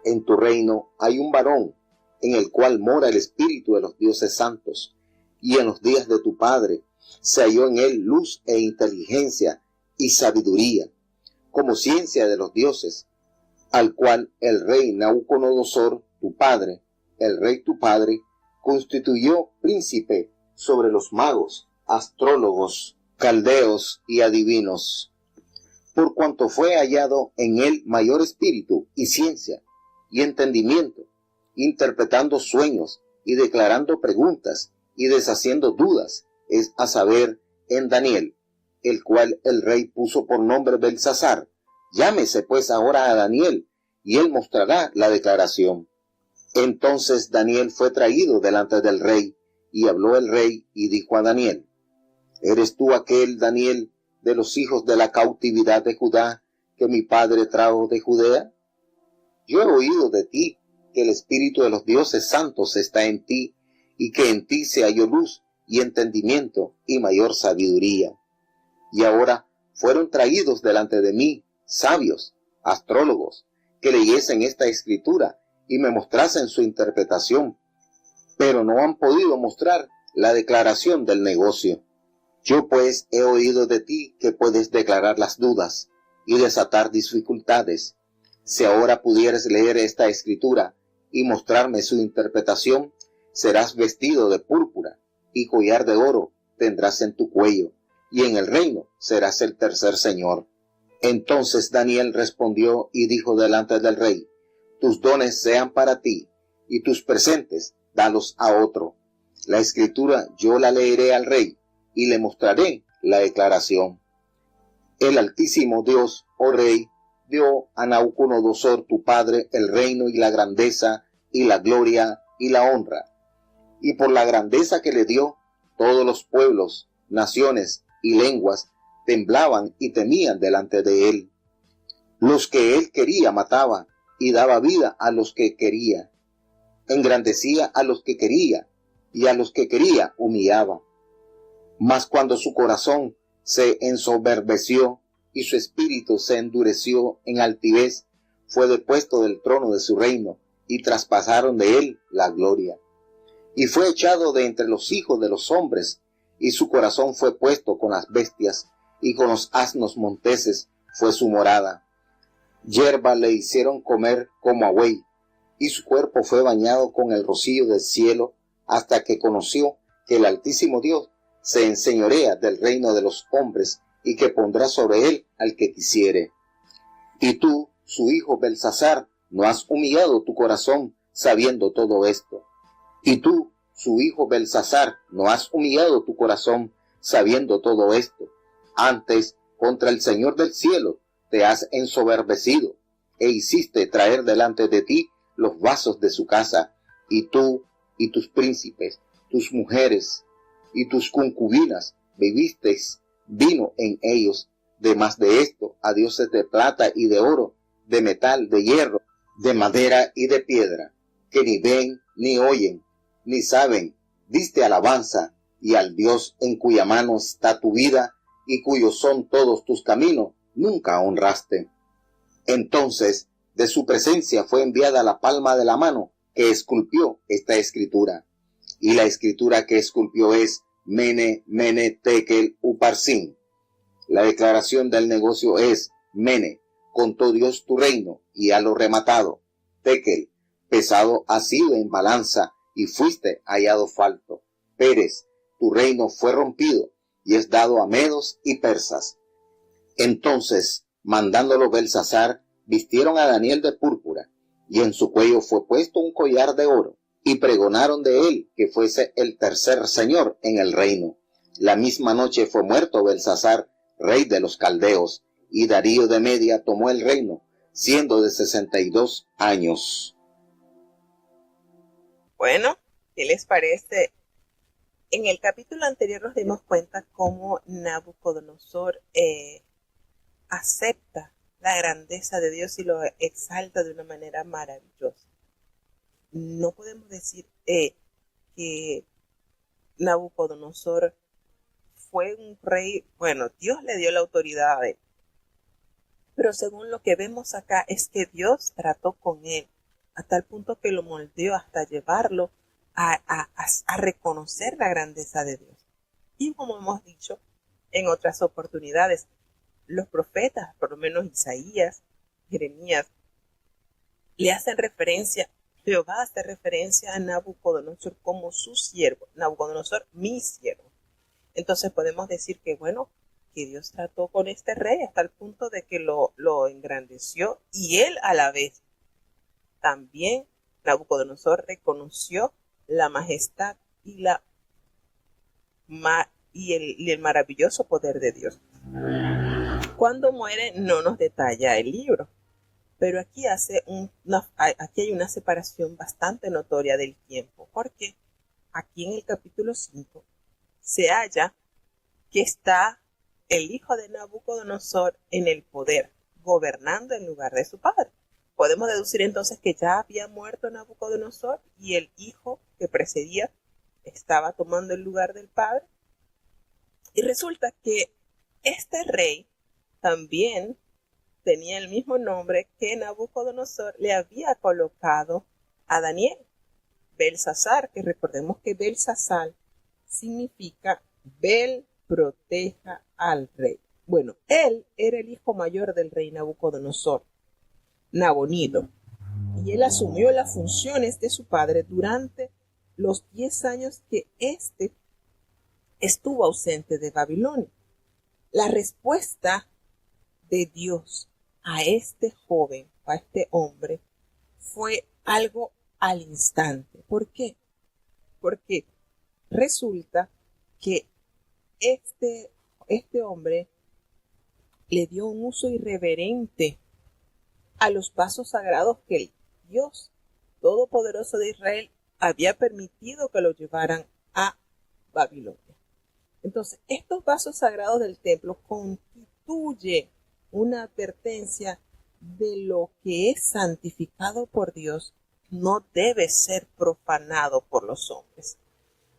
En tu reino hay un varón, en el cual mora el espíritu de los dioses santos, y en los días de tu padre se halló en él luz e inteligencia y sabiduría, como ciencia de los dioses, al cual el rey Nabucodonosor, tu padre, el rey tu padre, constituyó príncipe sobre los magos, astrólogos, caldeos y adivinos, por cuanto fue hallado en él mayor espíritu y ciencia y entendimiento, interpretando sueños y declarando preguntas y deshaciendo dudas, es a saber, en Daniel, el cual el rey puso por nombre Belsasar. Llámese pues ahora a Daniel, y él mostrará la declaración. Entonces Daniel fue traído delante del rey, y habló el rey y dijo a Daniel: ¿Eres tú aquel, Daniel, de los hijos de la cautividad de Judá, que mi padre trajo de Judea? Yo he oído de ti que el espíritu de los dioses santos está en ti, y que en ti se halló luz y entendimiento y mayor sabiduría. Y ahora fueron traídos delante de mí sabios, astrólogos, que leyesen esta escritura y me mostrasen su interpretación, pero no han podido mostrar la declaración del negocio. Yo pues he oído de ti que puedes declarar las dudas y desatar dificultades. Si ahora pudieres leer esta escritura y mostrarme su interpretación, serás vestido de púrpura y collar de oro tendrás en tu cuello, y en el reino serás el tercer señor. Entonces Daniel respondió y dijo delante del rey: tus dones sean para ti, y tus presentes dalos a otro. La escritura yo la leeré al rey, y le mostraré la declaración. El Altísimo Dios, oh rey, dio a Nabucodonosor tu padre el reino y la grandeza y la gloria y la honra. Y por la grandeza que le dio, todos los pueblos, naciones y lenguas temblaban y temían delante de él. Los que él quería mataba, y daba vida a los que quería. Engrandecía a los que quería, y a los que quería humillaba. Mas cuando su corazón se ensoberbeció y su espíritu se endureció en altivez, fue depuesto del trono de su reino, y traspasaron de él la gloria. Y fue echado de entre los hijos de los hombres, y su corazón fue puesto con las bestias, y con los asnos monteses fue su morada. Hierba le hicieron comer como a buey, y su cuerpo fue bañado con el rocío del cielo, hasta que conoció que el Altísimo Dios se enseñorea del reino de los hombres, y que pondrá sobre él al que quisiere. Y tú, su hijo Belsasar, no has humillado tu corazón sabiendo todo esto. Y tú, su hijo Belsasar, no has humillado tu corazón sabiendo todo esto. Antes, contra el Señor del cielo, te has ensoberbecido, e hiciste traer delante de ti los vasos de su casa, y tú y tus príncipes, tus mujeres y tus concubinas bebisteis vino en ellos. De más de esto, a dioses de plata y de oro, de metal, de hierro, de madera y de piedra, que ni ven, ni oyen, ni saben, diste alabanza, y al Dios en cuya mano está tu vida, y cuyos son todos tus caminos, nunca honraste. Entonces, de su presencia fue enviada la palma de la mano que esculpió esta escritura. Y la escritura que esculpió es Mene, Mene, Tekel, Uparsin. La declaración del negocio es: Mene, contó Dios tu reino y ha lo rematado. Tekel, pesado has sido en balanza y fuiste hallado falto. Pérez, tu reino fue rompido y es dado a medos y persas. Entonces, mandándolo Belsasar, vistieron a Daniel de púrpura, y en su cuello fue puesto un collar de oro, y pregonaron de él que fuese el tercer señor en el reino. La misma noche fue muerto Belsasar, rey de los caldeos, y Darío de Media tomó el reino, siendo de 62 años. Bueno, ¿qué les parece? En el capítulo anterior nos dimos cuenta cómo Nabucodonosor acepta la grandeza de Dios y lo exalta de una manera maravillosa. No podemos decir que Nabucodonosor fue un rey, bueno, Dios le dio la autoridad a él. Pero según lo que vemos acá es que Dios trató con él a tal punto que lo moldeó hasta llevarlo a reconocer la grandeza de Dios. Y como hemos dicho en otras oportunidades, los profetas, por lo menos Isaías, Jeremías, le hacen referencia, Jehová hace referencia a Nabucodonosor como su siervo, Nabucodonosor mi siervo. Entonces podemos decir que bueno, que Dios trató con este rey hasta el punto de que lo engrandeció, y él a la vez también, Nabucodonosor, reconoció la majestad y el maravilloso poder de Dios. Cuando muere no nos detalla el libro, pero aquí hay una separación bastante notoria del tiempo, porque aquí en el capítulo 5 se halla que está el hijo de Nabucodonosor en el poder, gobernando en lugar de su padre. Podemos deducir entonces que ya había muerto Nabucodonosor y el hijo que precedía estaba tomando el lugar del padre. Y resulta que este rey también tenía el mismo nombre que Nabucodonosor le había colocado a Daniel, Belsasar, que recordemos que Belsasar significa Bel proteja al rey. Bueno, él era el hijo mayor del rey Nabucodonosor, Nabonido, y él asumió las funciones de su padre durante los 10 años que éste estuvo ausente de Babilonia. La respuesta de Dios a este joven, a este hombre, fue algo al instante. ¿Por qué? Porque resulta que este hombre le dio un uso irreverente a los vasos sagrados que el Dios Todopoderoso de Israel había permitido que lo llevaran a Babilonia. Entonces, estos vasos sagrados del templo constituyen una advertencia de lo que es santificado por Dios no debe ser profanado por los hombres.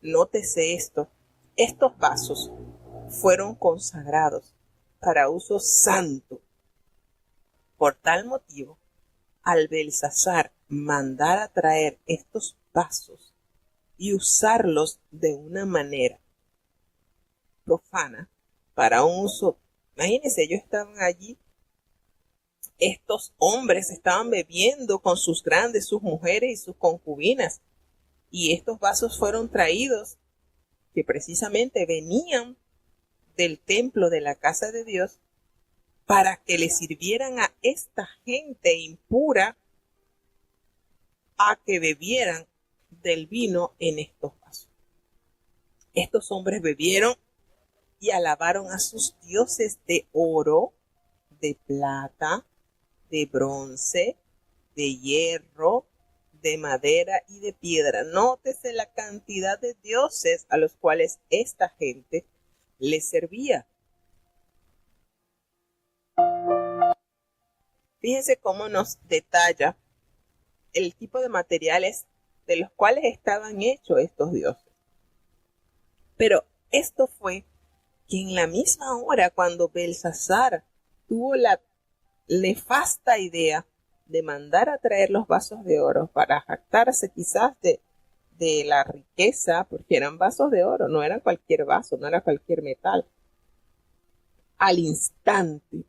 Nótese esto, estos vasos fueron consagrados para uso santo. Por tal motivo, al Belsasar mandar a traer estos vasos y usarlos de una manera profana para un uso, imagínense, ellos estaban allí, estos hombres estaban bebiendo con sus grandes, sus mujeres y sus concubinas, y estos vasos fueron traídos que precisamente venían del templo de la casa de Dios para que le sirvieran a esta gente impura a que bebieran del vino en estos vasos. Estos hombres bebieron y alabaron a sus dioses de oro, de plata, de bronce, de hierro, de madera y de piedra. Nótese la cantidad de dioses a los cuales esta gente le servía. Fíjense cómo nos detalla el tipo de materiales de los cuales estaban hechos estos dioses. Pero esto fue que en la misma hora cuando Belsasar tuvo la nefasta idea de mandar a traer los vasos de oro para jactarse quizás de la riqueza, porque eran vasos de oro, no eran cualquier vaso, no era cualquier metal. Al instante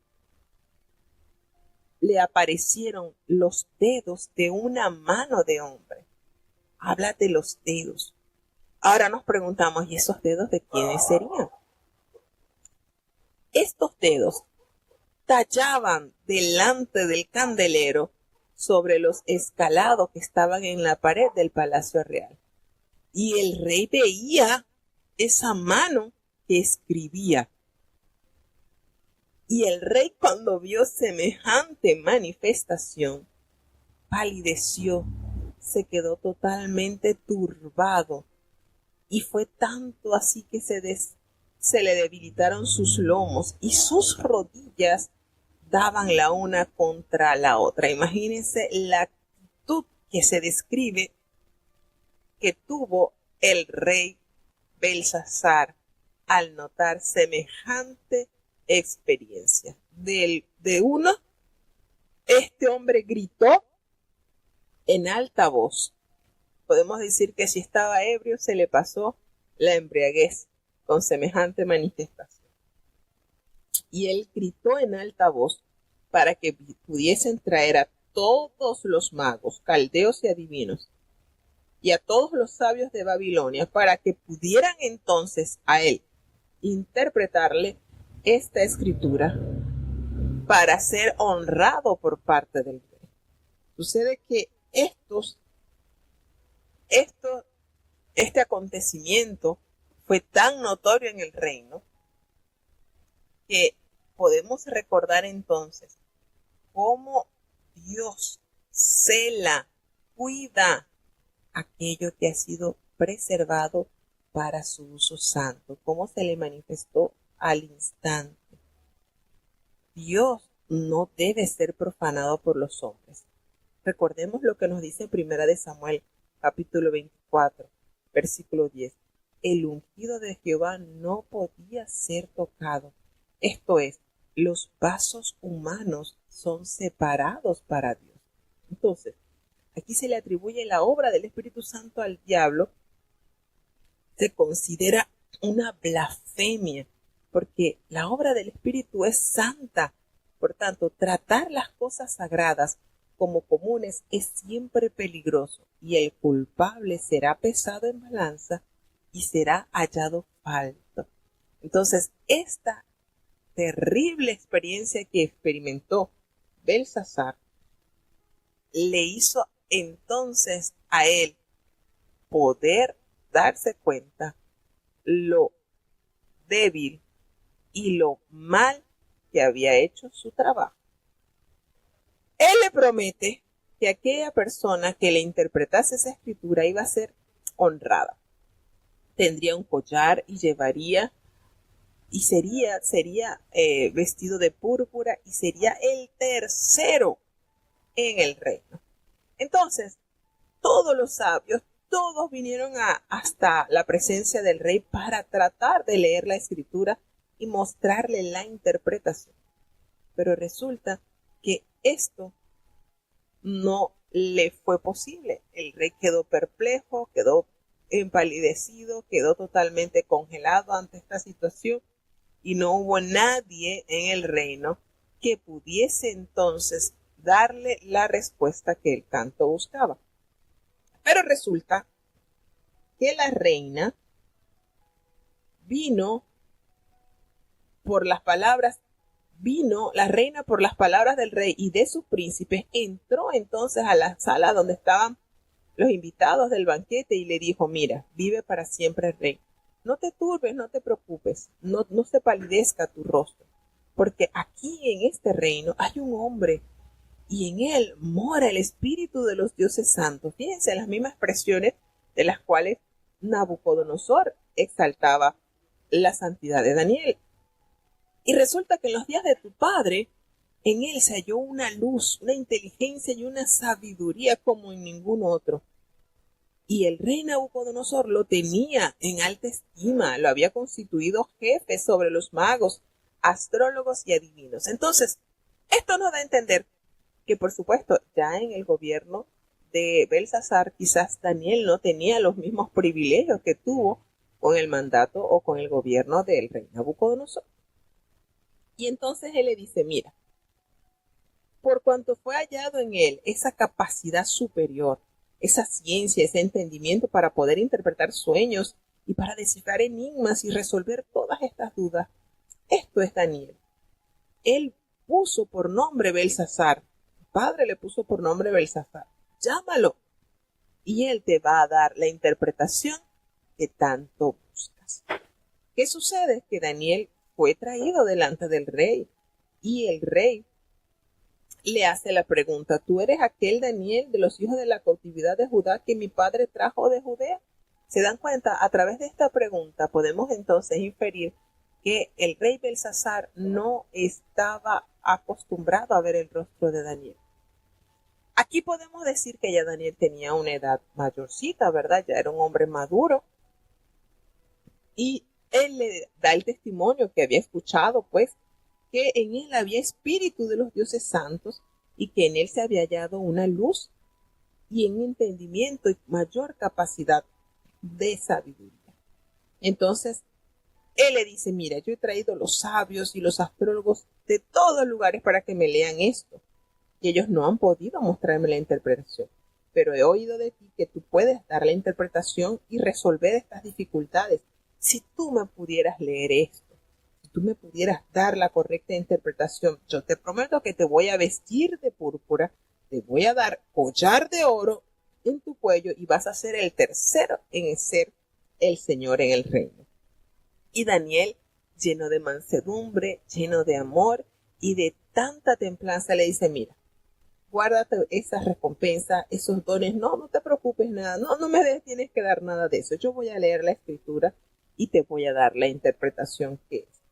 le aparecieron los dedos de una mano de hombre. Habla de los dedos. Ahora nos preguntamos, ¿y esos dedos de quiénes serían? Estos dedos tallaban delante del candelero sobre los escalados que estaban en la pared del palacio real. Y el rey veía esa mano que escribía. Y el rey, cuando vio semejante manifestación, palideció, se quedó totalmente turbado, y fue tanto así que se le debilitaron sus lomos y sus rodillas daban la una contra la otra. Imagínense la actitud que se describe que tuvo el rey Belsasar al notar semejante experiencia. Este hombre gritó en alta voz. Podemos decir que si estaba ebrio se le pasó la embriaguez con semejante manifestación. Y él gritó en alta voz para que pudiesen traer a todos los magos, caldeos y adivinos, y a todos los sabios de Babilonia, para que pudieran entonces a él interpretarle esta escritura para ser honrado por parte del rey. Sucede que este acontecimiento fue tan notorio en el reino que podemos recordar entonces cómo Dios cela, cuida aquello que ha sido preservado para su uso santo, cómo se le manifestó al instante. Dios no debe ser profanado por los hombres. Recordemos lo que nos dice Primera de Samuel, capítulo 24, versículo 10. El ungido de Jehová no podía ser tocado. Esto es, los vasos humanos son separados para Dios. Entonces, aquí se le atribuye la obra del Espíritu Santo al diablo. Se considera una blasfemia, porque la obra del Espíritu es santa. Por tanto, tratar las cosas sagradas como comunes es siempre peligroso, y el culpable será pesado en balanza y será hallado falto. Entonces, esta terrible experiencia que experimentó Belsasar le hizo entonces a él poder darse cuenta lo débil y lo mal que había hecho su trabajo. Él le promete que aquella persona que le interpretase esa escritura iba a ser honrada. Tendría un collar y llevaría y sería vestido de púrpura y sería el tercero en el reino. Entonces, todos los sabios, todos vinieron hasta la presencia del rey para tratar de leer la escritura y mostrarle la interpretación. Pero resulta que esto no le fue posible. El rey quedó perplejo, quedó empalidecido, quedó totalmente congelado ante esta situación y no hubo nadie en el reino que pudiese entonces darle la respuesta que el canto buscaba. Pero resulta que la reina por las palabras del rey y de sus príncipes, entró entonces a la sala donde estaban los invitados del banquete y le dijo: mira, vive para siempre el rey. No te turbes, no te preocupes, no se palidezca tu rostro, porque aquí en este reino hay un hombre y en él mora el espíritu de los dioses santos. Fíjense las mismas expresiones de las cuales Nabucodonosor exaltaba la santidad de Daniel. Y resulta que en los días de tu padre, en él se halló una luz, una inteligencia y una sabiduría como en ningún otro. Y el rey Nabucodonosor lo tenía en alta estima, lo había constituido jefe sobre los magos, astrólogos y adivinos. Entonces, esto nos da a entender que, por supuesto, ya en el gobierno de Belsasar, quizás Daniel no tenía los mismos privilegios que tuvo con el mandato o con el gobierno del rey Nabucodonosor. Y entonces él le dice: mira, por cuanto fue hallado en él esa capacidad superior, esa ciencia, ese entendimiento para poder interpretar sueños y para descifrar enigmas y resolver todas estas dudas, esto es Daniel. Él puso por nombre Belsasar, el padre le puso por nombre Belsasar, llámalo y él te va a dar la interpretación que tanto buscas. ¿Qué sucede? Que Daniel fue traído delante del rey y el rey le hace la pregunta: ¿tú eres aquel Daniel de los hijos de la cautividad de Judá que mi padre trajo de Judea? ¿Se dan cuenta? A través de esta pregunta podemos entonces inferir que el rey Belsasar no estaba acostumbrado a ver el rostro de Daniel. Aquí podemos decir que ya Daniel tenía una edad mayorcita, ¿verdad? Ya era un hombre maduro. Y Él le da el testimonio que había escuchado, pues, que en él había espíritu de los dioses santos y que en él se había hallado una luz y en entendimiento y mayor capacidad de sabiduría. Entonces, él le dice, mira, yo he traído los sabios y los astrólogos de todos lugares para que me lean esto. Y ellos no han podido mostrarme la interpretación. Pero he oído de ti que tú puedes dar la interpretación y resolver estas dificultades. Si tú me pudieras leer esto, si tú me pudieras dar la correcta interpretación, yo te prometo que te voy a vestir de púrpura, te voy a dar collar de oro en tu cuello y vas a ser el tercero en ser el Señor en el reino. Y Daniel, lleno de mansedumbre, lleno de amor y de tanta templanza, le dice, mira, guárdate esa recompensa, esos dones, no te preocupes nada, no me tienes que dar nada de eso, yo voy a leer la escritura y te voy a dar la interpretación que es.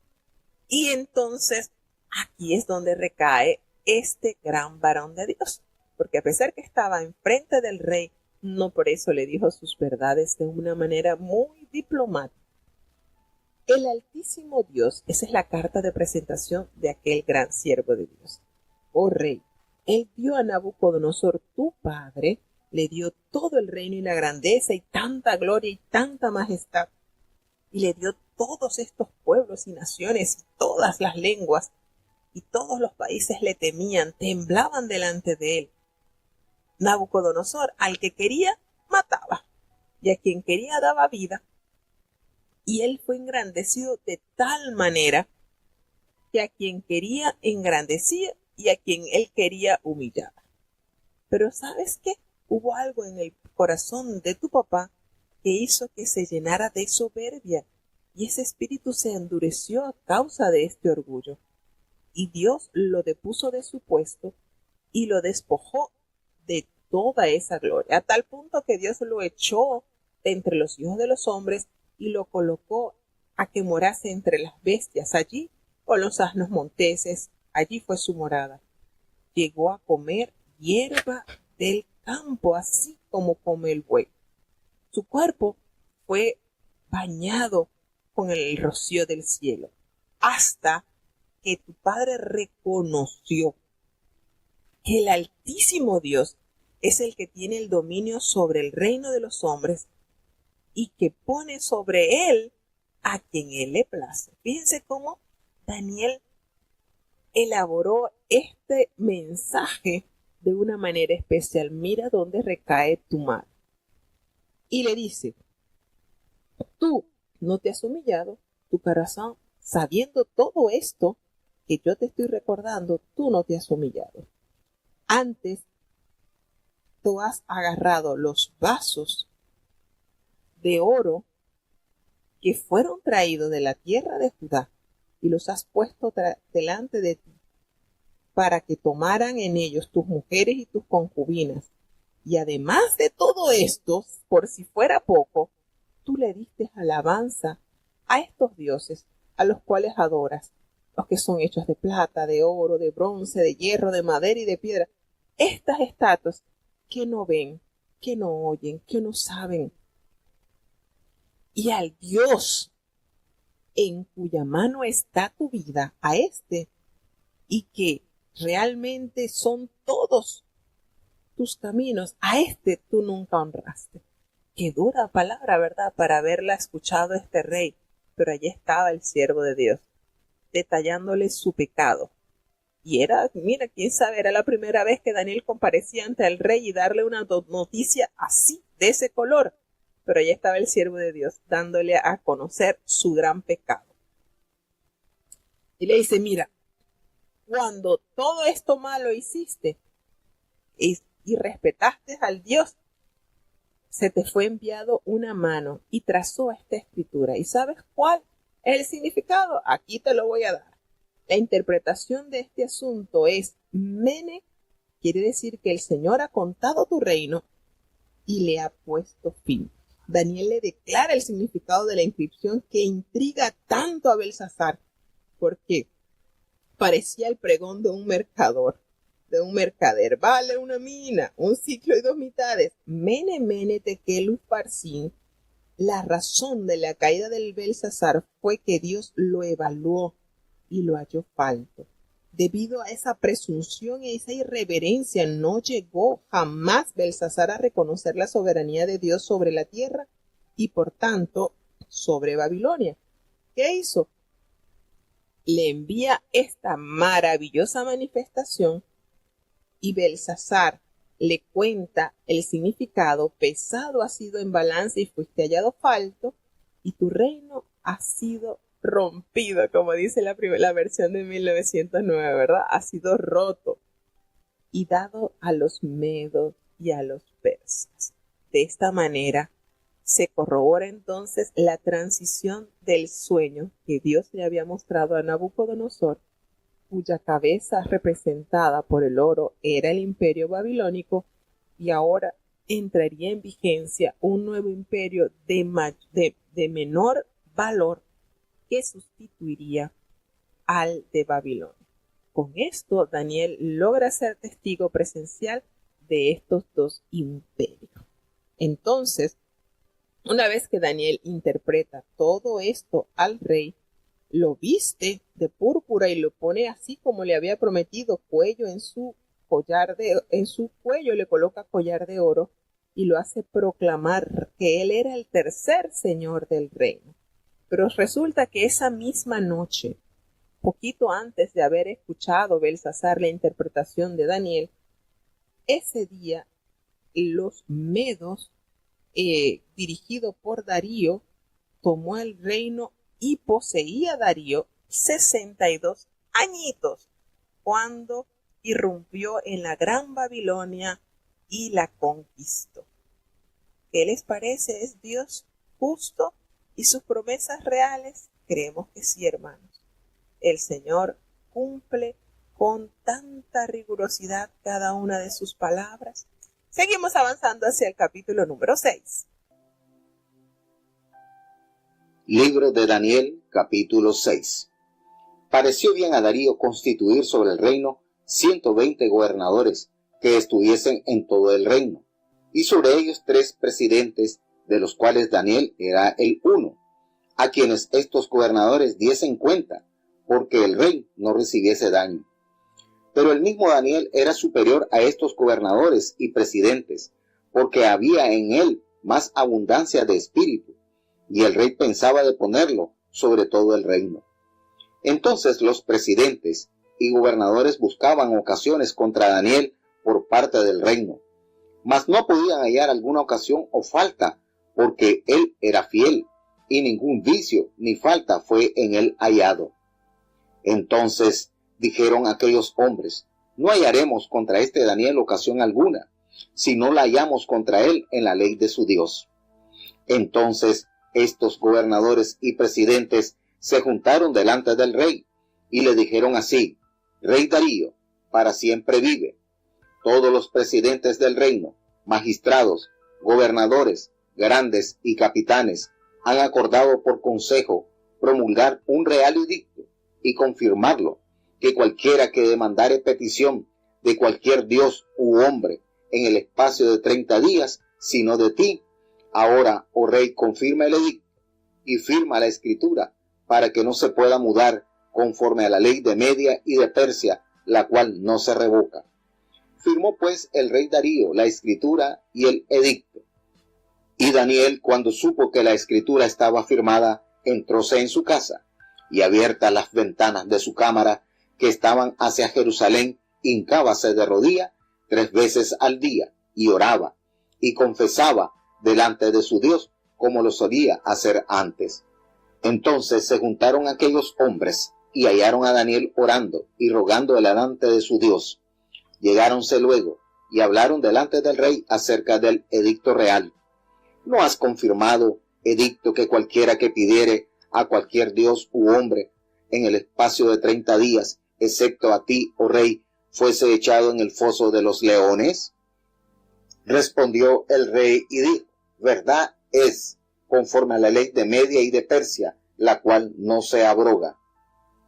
Y entonces, aquí es donde recae este gran varón de Dios, porque a pesar que estaba enfrente del rey, no por eso le dijo sus verdades de una manera muy diplomática. El Altísimo Dios, esa es la carta de presentación de aquel gran siervo de Dios. Oh rey, él dio a Nabucodonosor, tu padre, le dio todo el reino y la grandeza y tanta gloria y tanta majestad. Y le dio todos estos pueblos y naciones y todas las lenguas, y todos los países le temían, temblaban delante de él. Nabucodonosor, al que quería, mataba, y a quien quería daba vida. Y él fue engrandecido de tal manera que a quien quería engrandecía y a quien él quería humillaba. Pero ¿sabes qué? Hubo algo en el corazón de tu papá que hizo que se llenara de soberbia, y ese espíritu se endureció a causa de este orgullo. Y Dios lo depuso de su puesto y lo despojó de toda esa gloria, a tal punto que Dios lo echó de entre los hijos de los hombres y lo colocó a que morase entre las bestias allí con los asnos monteses, allí fue su morada. Llegó a comer hierba del campo, así como come el buey. Su cuerpo fue bañado con el rocío del cielo, hasta que tu padre reconoció que el Altísimo Dios es el que tiene el dominio sobre el reino de los hombres y que pone sobre él a quien él le place. Fíjense cómo Daniel elaboró este mensaje de una manera especial. Mira dónde recae tu mano. Y le dice, tú no te has humillado, tu corazón, sabiendo todo esto que yo te estoy recordando, tú no te has humillado. Antes, tú has agarrado los vasos de oro que fueron traídos de la tierra de Judá y los has puesto delante de ti para que tomaran en ellos tus mujeres y tus concubinas. Y además de todo esto, por si fuera poco, tú le diste alabanza a estos dioses a los cuales adoras, los que son hechos de plata, de oro, de bronce, de hierro, de madera y de piedra. Estas estatuas que no ven, que no oyen, que no saben. Y al Dios en cuya mano está tu vida, a este, y que realmente son todos tus caminos, a este tú nunca honraste. Qué dura palabra, ¿verdad? Para haberla escuchado este rey, pero allí estaba el siervo de Dios, detallándole su pecado. Y era, mira, quién sabe, era la primera vez que Daniel comparecía ante el rey y darle una noticia así, de ese color. Pero allí estaba el siervo de Dios, dándole a conocer su gran pecado. Y le dice, mira, cuando todo esto malo hiciste y respetaste al Dios, se te fue enviado una mano y trazó esta escritura. ¿Y sabes cuál es el significado? Aquí te lo voy a dar. La interpretación de este asunto es Mene, quiere decir que el Señor ha contado tu reino y le ha puesto fin. Daniel le declara el significado de la inscripción que intriga tanto a Belsasar, porque parecía el pregón de un mercader. Vale una mina, un ciclo y 2 mitades. Mene, mene, tekel, ufarsin, La razón de la caída del Belsasar fue que Dios lo evaluó y lo halló falto. Debido a esa presunción y esa irreverencia, no llegó jamás Belsasar a reconocer la soberanía de Dios sobre la tierra y por tanto sobre Babilonia. ¿Qué hizo? Le envía esta maravillosa manifestación y Belsasar le cuenta el significado: pesado has sido en balanza y fuiste hallado falto, y tu reino ha sido rompido, como dice la versión de 1909, ¿verdad? Ha sido roto y dado a los medos y a los persas. De esta manera se corrobora entonces la transición del sueño que Dios le había mostrado a Nabucodonosor, cuya cabeza representada por el oro era el imperio babilónico, y ahora entraría en vigencia un nuevo imperio de menor valor que sustituiría al de Babilonia. Con esto, Daniel logra ser testigo presencial de estos dos imperios. Entonces, una vez que Daniel interpreta todo esto al rey, lo viste de púrpura y lo pone así como le había prometido, cuello en su cuello le coloca collar de oro y lo hace proclamar que él era el tercer señor del reino. Pero resulta que esa misma noche, poquito antes de haber escuchado Belsasar la interpretación de Daniel, ese día los medos, dirigido por Darío, tomó el reino y poseía Darío 62 añitos cuando irrumpió en la Gran Babilonia y la conquistó. ¿Qué les parece? ¿Es Dios justo y sus promesas reales? Creemos que sí, hermanos. El Señor cumple con tanta rigurosidad cada una de sus palabras. Seguimos avanzando hacia el capítulo número 6. Libro de Daniel, capítulo 6. Pareció bien a Darío constituir sobre el reino 120 gobernadores que estuviesen en todo el reino, y sobre ellos 3 presidentes, de los cuales Daniel era el uno, a quienes estos gobernadores diesen cuenta, porque el rey no recibiese daño. Pero el mismo Daniel era superior a estos gobernadores y presidentes, porque había en él más abundancia de espíritu, y el rey pensaba de ponerlo sobre todo el reino. Entonces los presidentes y gobernadores buscaban ocasiones contra Daniel por parte del reino, mas no podían hallar alguna ocasión o falta, porque él era fiel, y ningún vicio ni falta fue en él hallado. Entonces dijeron aquellos hombres: no hallaremos contra este Daniel ocasión alguna, si no la hallamos contra él en la ley de su Dios. Entonces estos gobernadores y presidentes se juntaron delante del rey, y le dijeron así: Rey Darío, para siempre vive. Todos los presidentes del reino, magistrados, gobernadores, grandes y capitanes, han acordado por consejo promulgar un real edicto y confirmarlo, que cualquiera que demandare petición de cualquier dios u hombre en el espacio de 30 días, sino de ti, ahora, oh rey, confirma el edicto y firma la escritura, para que no se pueda mudar conforme a la ley de Media y de Persia, la cual no se revoca. Firmó pues el rey Darío la escritura y el edicto. Y Daniel, cuando supo que la escritura estaba firmada, entróse en su casa, y abiertas las ventanas de su cámara, que estaban hacia Jerusalén, hincábase de rodilla 3 veces al día, y oraba, y confesaba delante de su Dios, como lo solía hacer antes. Entonces se juntaron aquellos hombres, y hallaron a Daniel orando y rogando delante de su Dios. Llegáronse luego, y hablaron delante del rey acerca del edicto real. ¿No has confirmado, edicto, que cualquiera que pidiere a cualquier dios u hombre en el espacio de 30 días, excepto a ti, oh rey, fuese echado en el foso de los leones? Respondió el rey y dijo: verdad es, conforme a la ley de Media y de Persia, la cual no se abroga.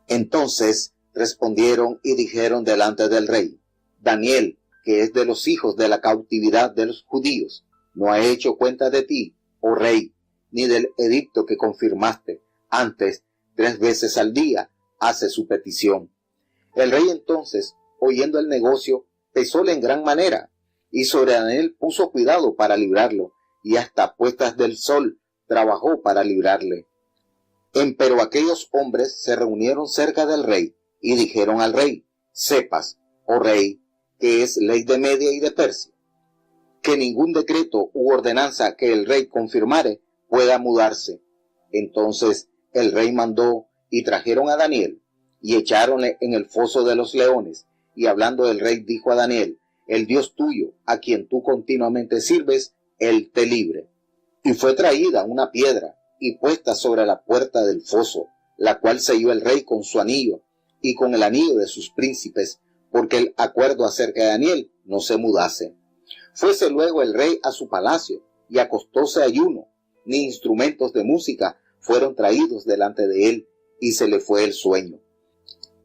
Entonces respondieron y dijeron delante del rey: Daniel, que es de los hijos de la cautividad de los judíos, no ha hecho cuenta de ti, oh rey, ni del edicto que confirmaste. Antes, 3 veces al día, hace su petición. El rey entonces, oyendo el negocio, pesóle en gran manera, y sobre Daniel puso cuidado para librarlo, y hasta puestas del sol trabajó para librarle. Empero aquellos hombres se reunieron cerca del rey, y dijeron al rey: sepas, oh rey, que es ley de Media y de Persia, que ningún decreto u ordenanza que el rey confirmare pueda mudarse. Entonces el rey mandó, y trajeron a Daniel, y echáronle en el foso de los leones. Y hablando el rey dijo a Daniel: el Dios tuyo, a quien tú continuamente sirves, él te libre. Y fue traída una piedra, y puesta sobre la puerta del foso, la cual selló el rey con su anillo, y con el anillo de sus príncipes, porque el acuerdo acerca de Daniel no se mudase. Fuese luego el rey a su palacio, y acostóse ayuno, ni instrumentos de música fueron traídos delante de él, y se le fue el sueño.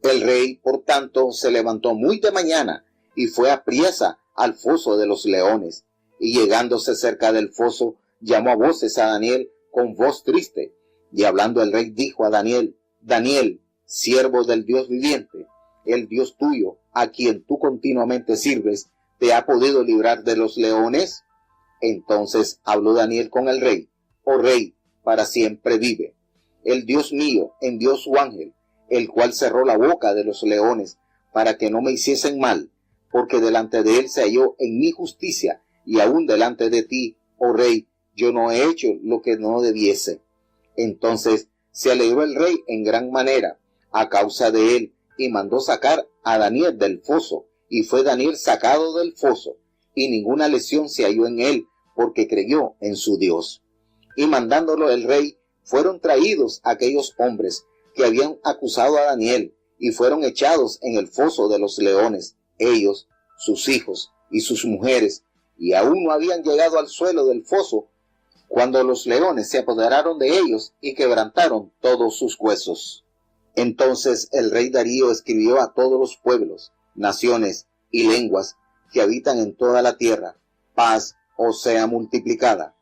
El rey, por tanto, se levantó muy de mañana, y fue apriesa al foso de los leones, y llegándose cerca del foso, llamó a voces a Daniel con voz triste, y hablando el rey dijo a Daniel: Daniel, siervo del Dios viviente, el Dios tuyo, a quien tú continuamente sirves, ¿te ha podido librar de los leones? Entonces habló Daniel con el rey: oh rey, para siempre vive. El Dios mío envió su ángel, el cual cerró la boca de los leones, para que no me hiciesen mal, porque delante de él se halló en mi justicia, y aún delante de ti, oh rey, yo no he hecho lo que no debiese. Entonces se alegró el rey en gran manera a causa de él, y mandó sacar a Daniel del foso, y fue Daniel sacado del foso, y ninguna lesión se halló en él, porque creyó en su Dios. Y mandándolo el rey, fueron traídos aquellos hombres que habían acusado a Daniel, y fueron echados en el foso de los leones, ellos, sus hijos y sus mujeres, y aún no habían llegado al suelo del foso, cuando los leones se apoderaron de ellos y quebrantaron todos sus huesos. Entonces el rey Darío escribió a todos los pueblos, naciones y lenguas que habitan en toda la tierra: paz os sea multiplicada.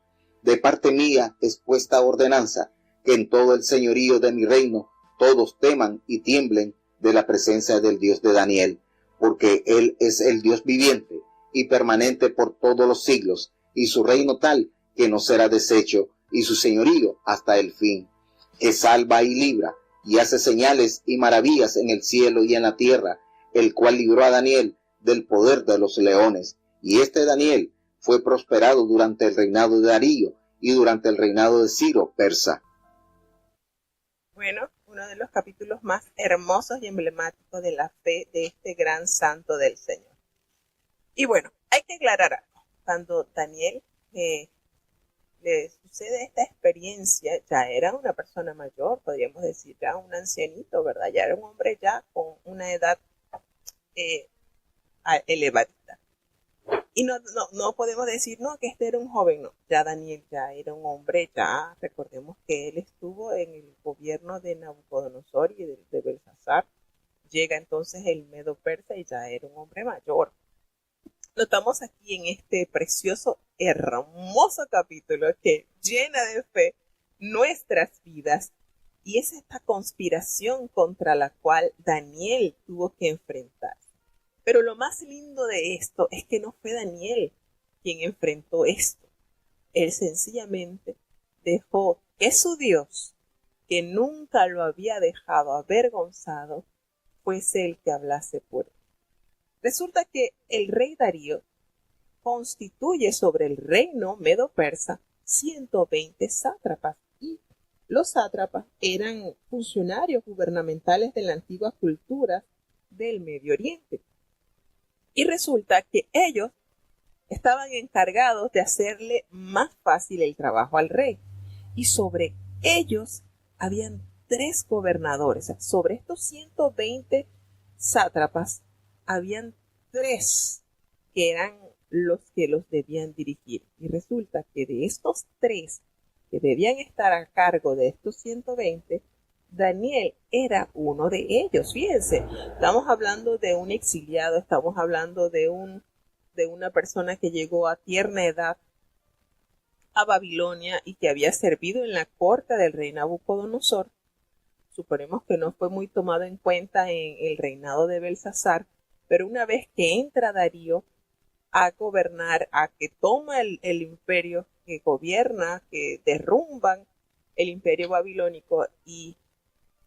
De parte mía es puesta ordenanza, que en todo el señorío de mi reino todos teman y tiemblen de la presencia del Dios de Daniel, porque él es el Dios viviente y permanente por todos los siglos, y su reino tal que no será deshecho, y su señorío hasta el fin, que salva y libra, y hace señales y maravillas en el cielo y en la tierra, el cual libró a Daniel del poder de los leones. Y este Daniel fue prosperado durante el reinado de Darío y durante el reinado de Ciro persa. Bueno, uno de los capítulos más hermosos y emblemáticos de la fe de este gran santo del Señor. Y bueno, hay que aclarar algo. Cuando Daniel le sucede esta experiencia, ya era una persona mayor, podríamos decir, ya un ancianito, ¿verdad? Ya era un hombre ya con una edad elevadita. Y no podemos decir, no, que este era un joven, no. Ya Daniel ya era un hombre, ya recordemos que él estuvo en el gobierno de Nabucodonosor y de Belsasar. Llega entonces el Medo Persa y ya era un hombre mayor. Notamos aquí en este precioso, hermoso capítulo que llena de fe nuestras vidas, y es esta conspiración contra la cual Daniel tuvo que enfrentar. Pero lo más lindo de esto es que no fue Daniel quien enfrentó esto. Él sencillamente dejó que su Dios, que nunca lo había dejado avergonzado, fuese el que hablase por él. Resulta que el rey Darío constituye sobre el reino medo-persa 120 sátrapas, y los sátrapas eran funcionarios gubernamentales de la antigua cultura del Medio Oriente. Y resulta que ellos estaban encargados de hacerle más fácil el trabajo al rey. Y sobre ellos habían 3 gobernadores. Sobre estos 120 sátrapas habían 3 que eran los que los debían dirigir. Y resulta que de estos 3 que debían estar a cargo de estos 120, Daniel era uno de ellos. Fíjense, estamos hablando de un exiliado, estamos hablando de una persona que llegó a tierna edad a Babilonia y que había servido en la corte del rey Nabucodonosor. Suponemos que no fue muy tomado en cuenta en el reinado de Belsasar, pero una vez que entra Darío a gobernar, a que toma el imperio, que gobierna, que derrumban el imperio babilónico y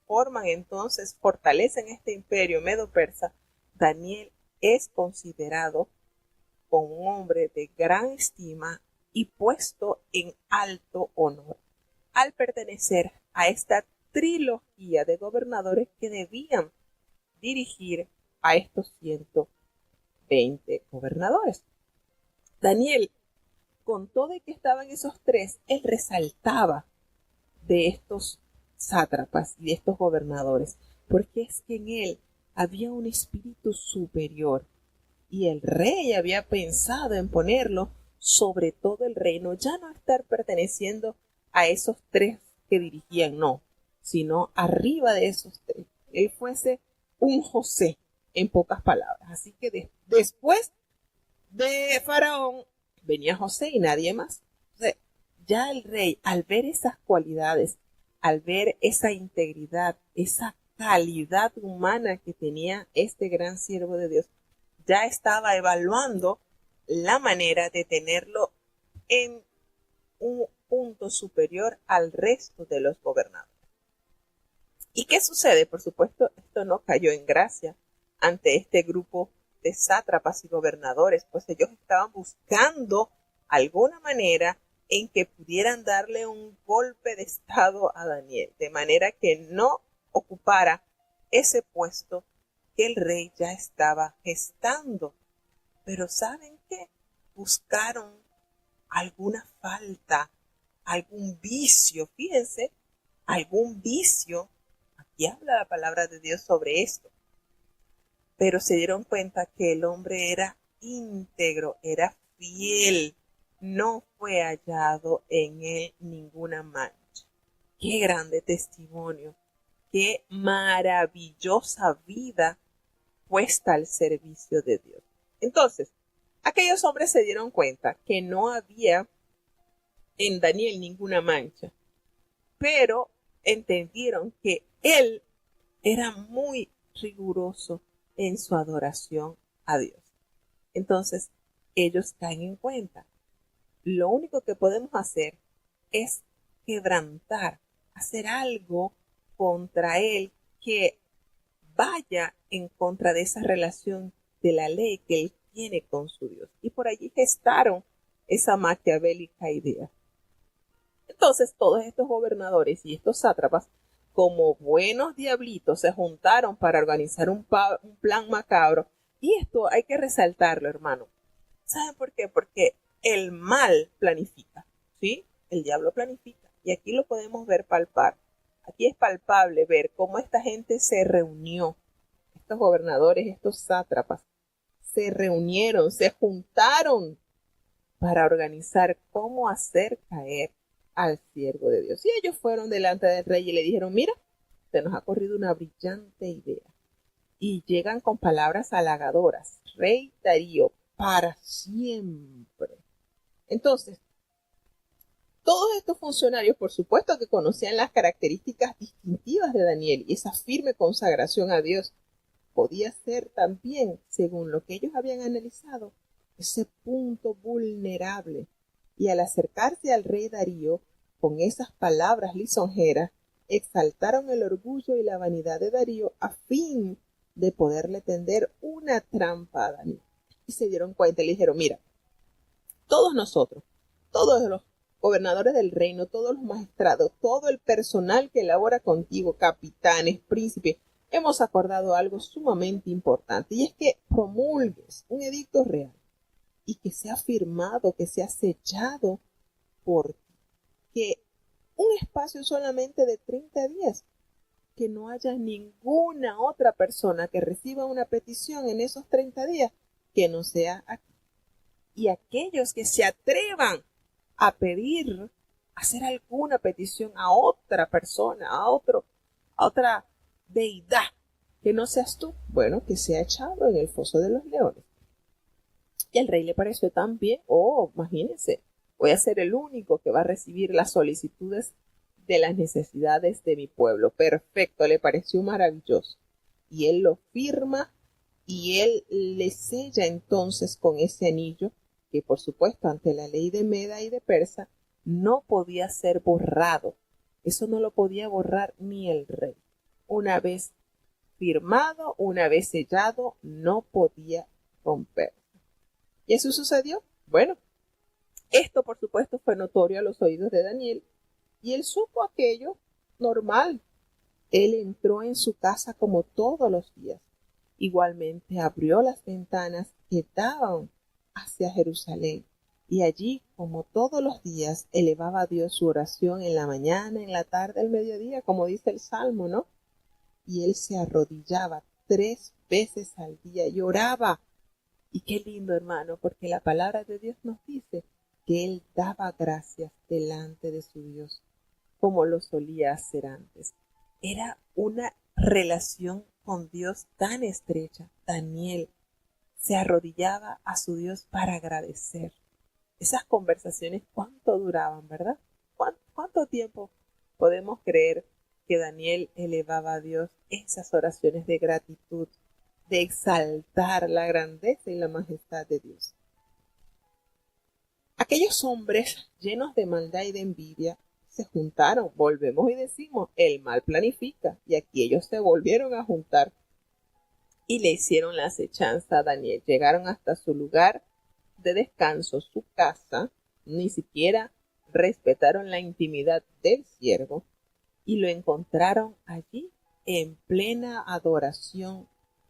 forman entonces, fortalecen este imperio medo-persa, Daniel es considerado como un hombre de gran estima y puesto en alto honor al pertenecer a esta trilogía de gobernadores que debían dirigir a estos 120 gobernadores. Daniel, con todo y que estaban esos tres, él resaltaba de estos sátrapas y de estos gobernadores, porque es que en él había un espíritu superior y el rey había pensado en ponerlo sobre todo el reino, ya no estar perteneciendo a esos tres que dirigían, no, sino arriba de esos tres. Él fuese un José, en pocas palabras. Así que después de Faraón venía José y nadie más. Entonces, ya el rey, al ver esas cualidades, al ver esa integridad, esa calidad humana que tenía este gran siervo de Dios, ya estaba evaluando la manera de tenerlo en un punto superior al resto de los gobernadores. ¿Y qué sucede? Por supuesto, esto no cayó en gracia ante este grupo de sátrapas y gobernadores, pues ellos estaban buscando alguna manera en que pudieran darle un golpe de estado a Daniel, de manera que no ocupara ese puesto que el rey ya estaba gestando. Pero ¿saben qué? Buscaron alguna falta, algún vicio, fíjense, algún vicio. Aquí habla la palabra de Dios sobre esto. Pero se dieron cuenta que el hombre era íntegro, era fiel, no fue hallado en él ninguna mancha. Qué grande testimonio, qué maravillosa vida puesta al servicio de Dios. Entonces, aquellos hombres se dieron cuenta que no había en Daniel ninguna mancha, pero entendieron que él era muy riguroso en su adoración a Dios. Entonces, ellos caen en cuenta. Lo único que podemos hacer es quebrantar, hacer algo contra él que vaya en contra de esa relación de la ley que él tiene con su Dios. Y por allí gestaron esa maquiavélica idea. Entonces todos estos gobernadores y estos sátrapas, como buenos diablitos, se juntaron para organizar un plan macabro. Y esto hay que resaltarlo, hermano. ¿Saben por qué? Porque el mal planifica, ¿sí? El diablo planifica. Y aquí lo podemos ver palpar. Aquí es palpable ver cómo esta gente se reunió. Estos gobernadores, estos sátrapas, se reunieron, se juntaron para organizar cómo hacer caer al siervo de Dios. Y ellos fueron delante del rey y le dijeron, mira, se nos ha corrido una brillante idea. Y llegan con palabras halagadoras. Rey Darío, para siempre. Entonces, todos estos funcionarios, por supuesto que conocían las características distintivas de Daniel y esa firme consagración a Dios, podía ser también, según lo que ellos habían analizado, ese punto vulnerable. Y al acercarse al rey Darío, con esas palabras lisonjeras, exaltaron el orgullo y la vanidad de Darío a fin de poderle tender una trampa a Daniel. Y se dieron cuenta y le dijeron, mira, todos nosotros, todos los gobernadores del reino, todos los magistrados, todo el personal que labora contigo, capitanes, príncipes, hemos acordado algo sumamente importante, y es que promulgues un edicto real y que sea firmado, que sea sellado por ti, que un espacio solamente de 30 días, que no haya ninguna otra persona que reciba una petición en esos 30 días que no sea aquí. Y aquellos que se atrevan a pedir, hacer alguna petición a otra persona, a otra deidad, que no seas tú, bueno, que sea echado en el foso de los leones. Y al rey le pareció tan bien, imagínense, Voy a ser el único que va a recibir las solicitudes de las necesidades de mi pueblo. Perfecto, le pareció maravilloso. Y él lo firma y él le sella entonces con ese anillo que, por supuesto, ante la ley de Meda y de Persa, no podía ser borrado. Eso no lo podía borrar ni el rey. Una vez firmado, una vez sellado, no podía romper. ¿Y eso sucedió? Bueno, esto por supuesto fue notorio a los oídos de Daniel y él supo aquello normal. Él entró en su casa como todos los días. Igualmente abrió las ventanas que daban hacia Jerusalén y allí, como todos los días, elevaba a Dios su oración en la mañana, en la tarde, al mediodía, como dice el Salmo, ¿no? Y él se arrodillaba 3 veces al día y oraba. Y qué lindo, hermano, porque la palabra de Dios nos dice que él daba gracias delante de su Dios, como lo solía hacer antes. Era una relación con Dios tan estrecha. Daniel se arrodillaba a su Dios para agradecer. Esas conversaciones, ¿cuánto duraban, verdad? ¿Cuánto tiempo podemos creer que Daniel elevaba a Dios esas oraciones de gratitud, de exaltar la grandeza y la majestad de Dios? Aquellos hombres llenos de maldad y de envidia se juntaron. Volvemos y decimos, el mal planifica. Y aquí ellos se volvieron a juntar y le hicieron la acechanza a Daniel. Llegaron hasta su lugar de descanso, su casa. Ni siquiera respetaron la intimidad del siervo y lo encontraron allí en plena adoración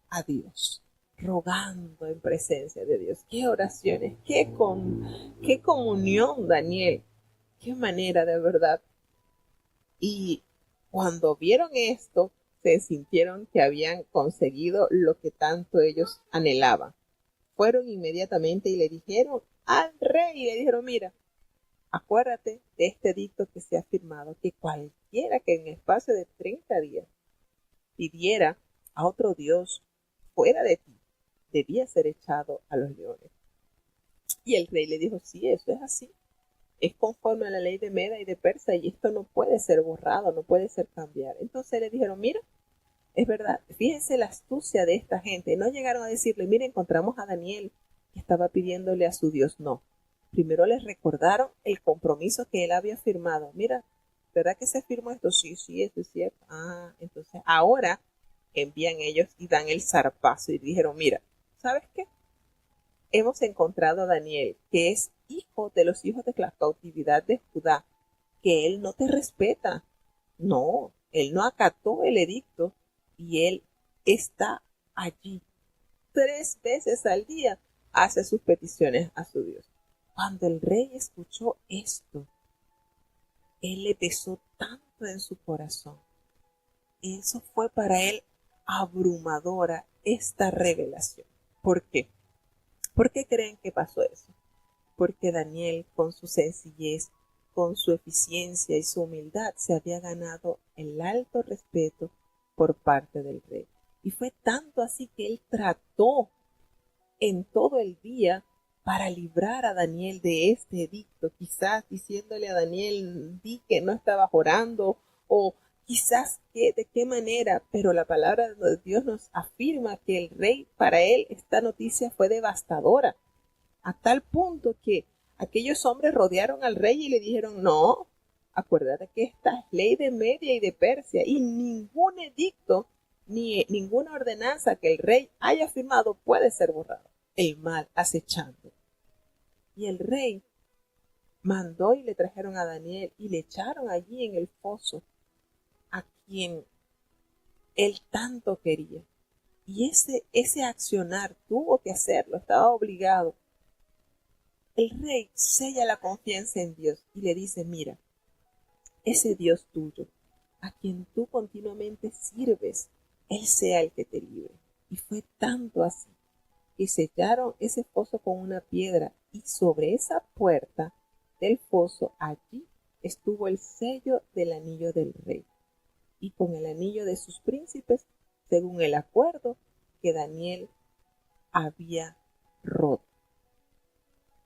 a Dios, rogando en presencia de Dios. Qué oraciones, qué comunión, Daniel, qué manera de verdad. Y cuando vieron esto, se sintieron que habían conseguido lo que tanto ellos anhelaban. Fueron inmediatamente y le dijeron al rey, le dijeron, mira, acuérdate de este edicto que se ha firmado, que cualquiera que en espacio de 30 días pidiera a otro Dios fuera de ti, debía ser echado a los leones. Y el rey le dijo, sí, eso es así. Es conforme a la ley de Meda y de Persa y esto no puede ser borrado, no puede ser cambiado. Entonces le dijeron, mira, es verdad, fíjense la astucia de esta gente. No llegaron a decirle, mira, encontramos a Daniel que estaba pidiéndole a su Dios. No. Primero les recordaron el compromiso que él había firmado. Mira, ¿verdad que se firmó esto? Sí, sí, esto es cierto. Ah, entonces ahora envían ellos y dan el zarpazo y dijeron, mira, ¿sabes qué? Hemos encontrado a Daniel, que es hijo de los hijos de la cautividad de Judá, que él no te respeta. No, él no acató el edicto y él está allí 3 veces al día, hace sus peticiones a su Dios. Cuando el rey escuchó esto, él le pesó tanto en su corazón. Eso fue para él abrumadora esta revelación. ¿Por qué? ¿Por qué creen que pasó eso? Porque Daniel, con su sencillez, con su eficiencia y su humildad, se había ganado el alto respeto por parte del rey. Y fue tanto así que él trató en todo el día para librar a Daniel de este edicto, quizás diciéndole a Daniel, di que no estabas orando, o quizás de qué manera, pero la palabra de Dios nos afirma que el rey, para él, esta noticia fue devastadora, a tal punto que aquellos hombres rodearon al rey y le dijeron, no, acuérdate que esta es ley de Media y de Persia, y ningún edicto, ni ninguna ordenanza que el rey haya firmado puede ser borrado. El mal acechando. Y el rey mandó y le trajeron a Daniel y le echaron allí en el foso a quien él tanto quería. Y ese accionar tuvo que hacerlo, estaba obligado. El rey sella la confianza en Dios y le dice, mira, ese Dios tuyo, a quien tú continuamente sirves, él sea el que te libre. Y fue tanto así que sellaron ese foso con una piedra y sobre esa puerta del foso allí estuvo el sello del anillo del rey y con el anillo de sus príncipes según el acuerdo que Daniel había roto.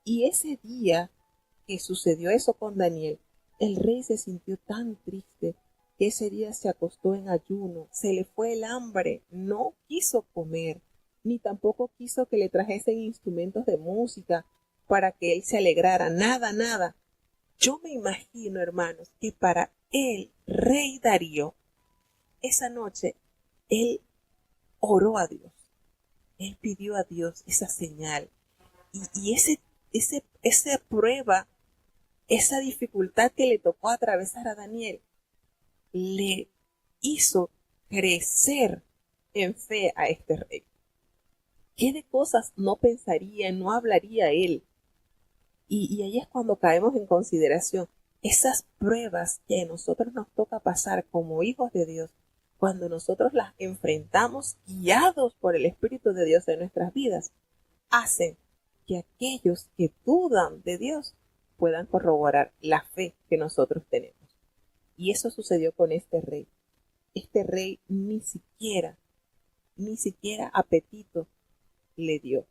Y ese día que sucedió eso con Daniel, el rey se sintió tan triste que ese día se acostó en ayuno, se le fue el hambre, no quiso comer, ni tampoco quiso que le trajesen instrumentos de música para que él se alegrara, nada, nada. Yo me imagino, hermanos, que para el rey Darío, esa noche, él oró a Dios, él pidió a Dios esa señal, y esa prueba, esa dificultad que le tocó atravesar a Daniel, le hizo crecer en fe a este rey. ¿Qué de cosas no pensaría, no hablaría él? Y ahí es cuando caemos en consideración esas pruebas que a nosotros nos toca pasar como hijos de Dios, cuando nosotros las enfrentamos guiados por el Espíritu de Dios en nuestras vidas, hacen que aquellos que dudan de Dios puedan corroborar la fe que nosotros tenemos. Y eso sucedió con este rey. Este rey ni siquiera apetito le dio.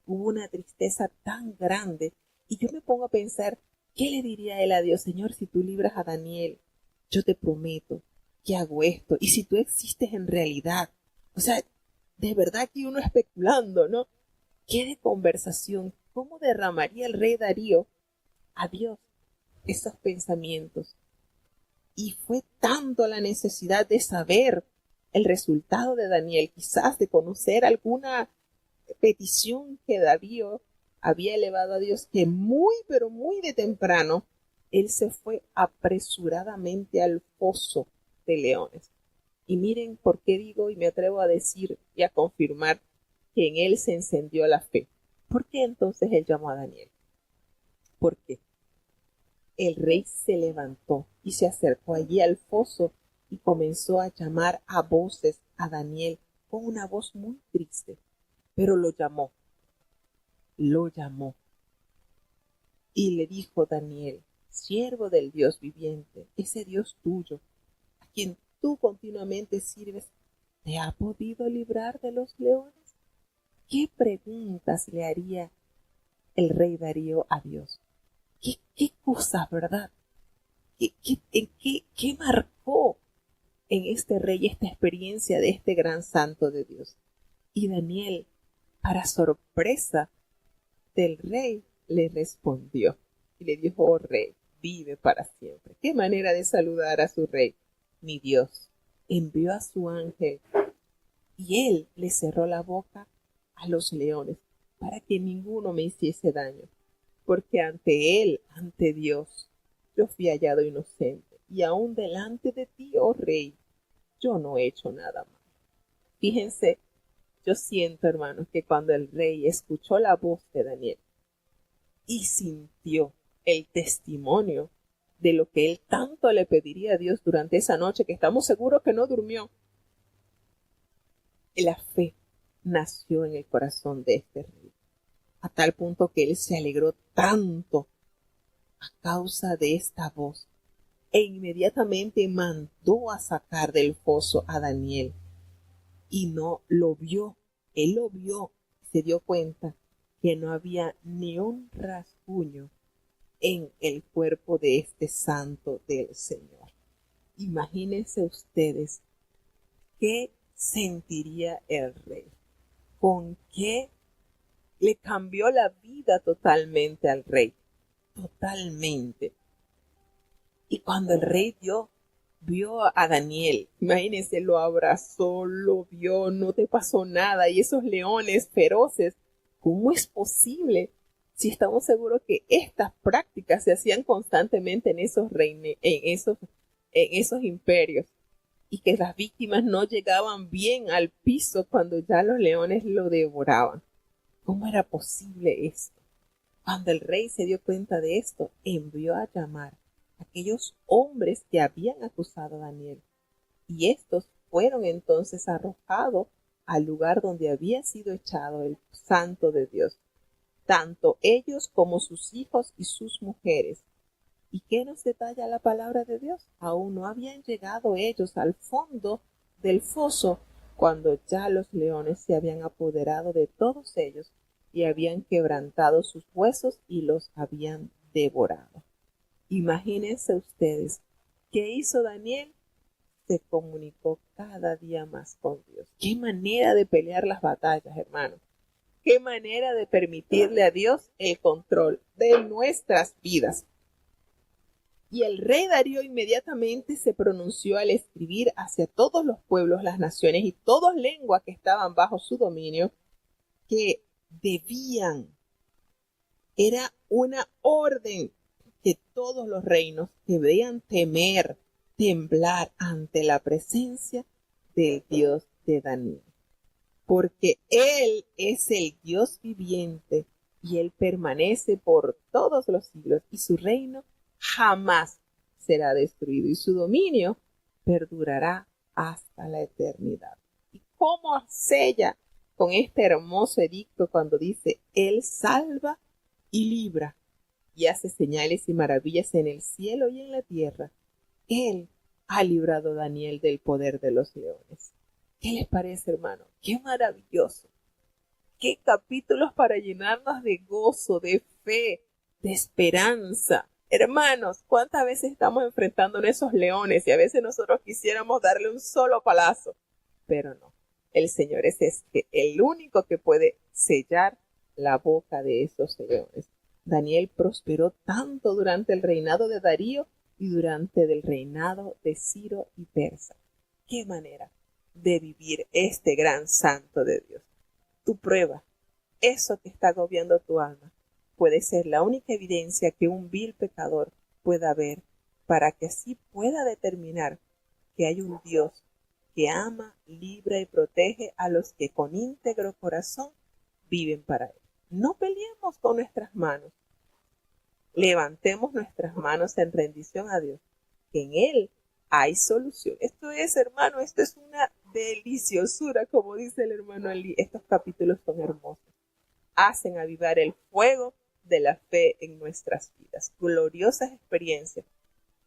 Hubo una tristeza tan grande. Y yo me pongo a pensar, ¿qué le diría él a Dios? Señor, si tú libras a Daniel, yo te prometo que hago esto. Y si tú existes en realidad. O sea, de verdad que uno especulando, ¿no? ¿Qué de conversación? ¿Cómo derramaría el rey Darío a Dios esos pensamientos? Y fue tanto la necesidad de saber el resultado de Daniel, quizás de conocer alguna petición que Darío había elevado a Dios, que pero muy de temprano, él se fue apresuradamente al foso de leones. Y miren por qué digo y me atrevo a decir y a confirmar que en él se encendió la fe. ¿Por qué entonces él llamó a Daniel? Porque el rey se levantó y se acercó allí al foso y comenzó a llamar a voces a Daniel con una voz muy triste, pero lo llamó y le dijo: Daniel, siervo del Dios viviente, ese Dios tuyo, a quien tú continuamente sirves, ¿te ha podido librar de los leones? ¿Qué preguntas le haría el rey Darío a Dios? ¿Qué cosas, verdad? ¿Qué marcó en este rey esta experiencia de este gran santo de Dios? Y Daniel, para sorpresa del rey, le respondió y le dijo: oh rey, vive para siempre. Qué manera de saludar a su rey. Mi Dios envió a su ángel y él le cerró la boca a los leones para que ninguno me hiciese daño, porque ante Dios, yo fui hallado inocente, y aún delante de ti, oh rey, yo no he hecho nada mal. Fíjense, yo siento, hermanos, que cuando el rey escuchó la voz de Daniel y sintió el testimonio de lo que él tanto le pediría a Dios durante esa noche, que estamos seguros que no durmió, la fe nació en el corazón de este rey, a tal punto que él se alegró tanto a causa de esta voz, e inmediatamente mandó a sacar del foso a Daniel. Y no lo vio, él lo vio, se dio cuenta que no había ni un rasguño en el cuerpo de este santo del Señor. Imagínense ustedes qué sentiría el rey, con qué le cambió la vida totalmente al rey, totalmente. Y cuando el rey vio a Daniel, imagínense, lo abrazó, lo vio, no te pasó nada, y esos leones feroces, ¿cómo es posible? Si estamos seguros que estas prácticas se hacían constantemente en esos imperios, y que las víctimas no llegaban bien al piso cuando ya los leones lo devoraban. ¿Cómo era posible esto? Cuando el rey se dio cuenta de esto, envió a llamar a aquellos hombres que habían acusado a Daniel, y estos fueron entonces arrojados al lugar donde había sido echado el santo de Dios, tanto ellos como sus hijos y sus mujeres. ¿Y qué nos detalla la palabra de Dios? Aún no habían llegado ellos al fondo del foso cuando ya los leones se habían apoderado de todos ellos y habían quebrantado sus huesos y los habían devorado. Imagínense ustedes, ¿qué hizo Daniel? Se comunicó cada día más con Dios. Qué manera de pelear las batallas, hermanos. Qué manera de permitirle a Dios el control de nuestras vidas. Y el rey Darío inmediatamente se pronunció al escribir hacia todos los pueblos, las naciones y todas lenguas que estaban bajo su dominio, que era una orden que todos los reinos debían temer, temblar ante la presencia del Dios de Daniel. Porque Él es el Dios viviente y Él permanece por todos los siglos y su reino jamás será destruido y su dominio perdurará hasta la eternidad. ¿Y cómo sella con este hermoso edicto cuando dice, Él salva y libra y hace señales y maravillas en el cielo y en la tierra? Él ha librado a Daniel del poder de los leones. ¿Qué les parece, hermano? ¡Qué maravilloso! ¡Qué capítulos para llenarnos de gozo, de fe, de esperanza! Hermanos, ¿cuántas veces estamos enfrentando a esos leones y a veces nosotros quisiéramos darle un solo palazo? Pero no, el Señor es el único que puede sellar la boca de esos leones. Daniel prosperó tanto durante el reinado de Darío y durante el reinado de Ciro y Persa. ¡Qué manera de vivir este gran santo de Dios! Tu prueba, eso que está agobiando tu alma, puede ser la única evidencia que un vil pecador pueda ver para que así pueda determinar que hay un Dios que ama, libra y protege a los que con íntegro corazón viven para Él. No peleemos con nuestras manos. Levantemos nuestras manos en rendición a Dios, que en Él hay solución. Esto es, hermano, esto es una deliciosura, como dice el hermano Ali. Estos capítulos son hermosos. Hacen avivar el fuego de la fe en nuestras vidas. Gloriosas experiencias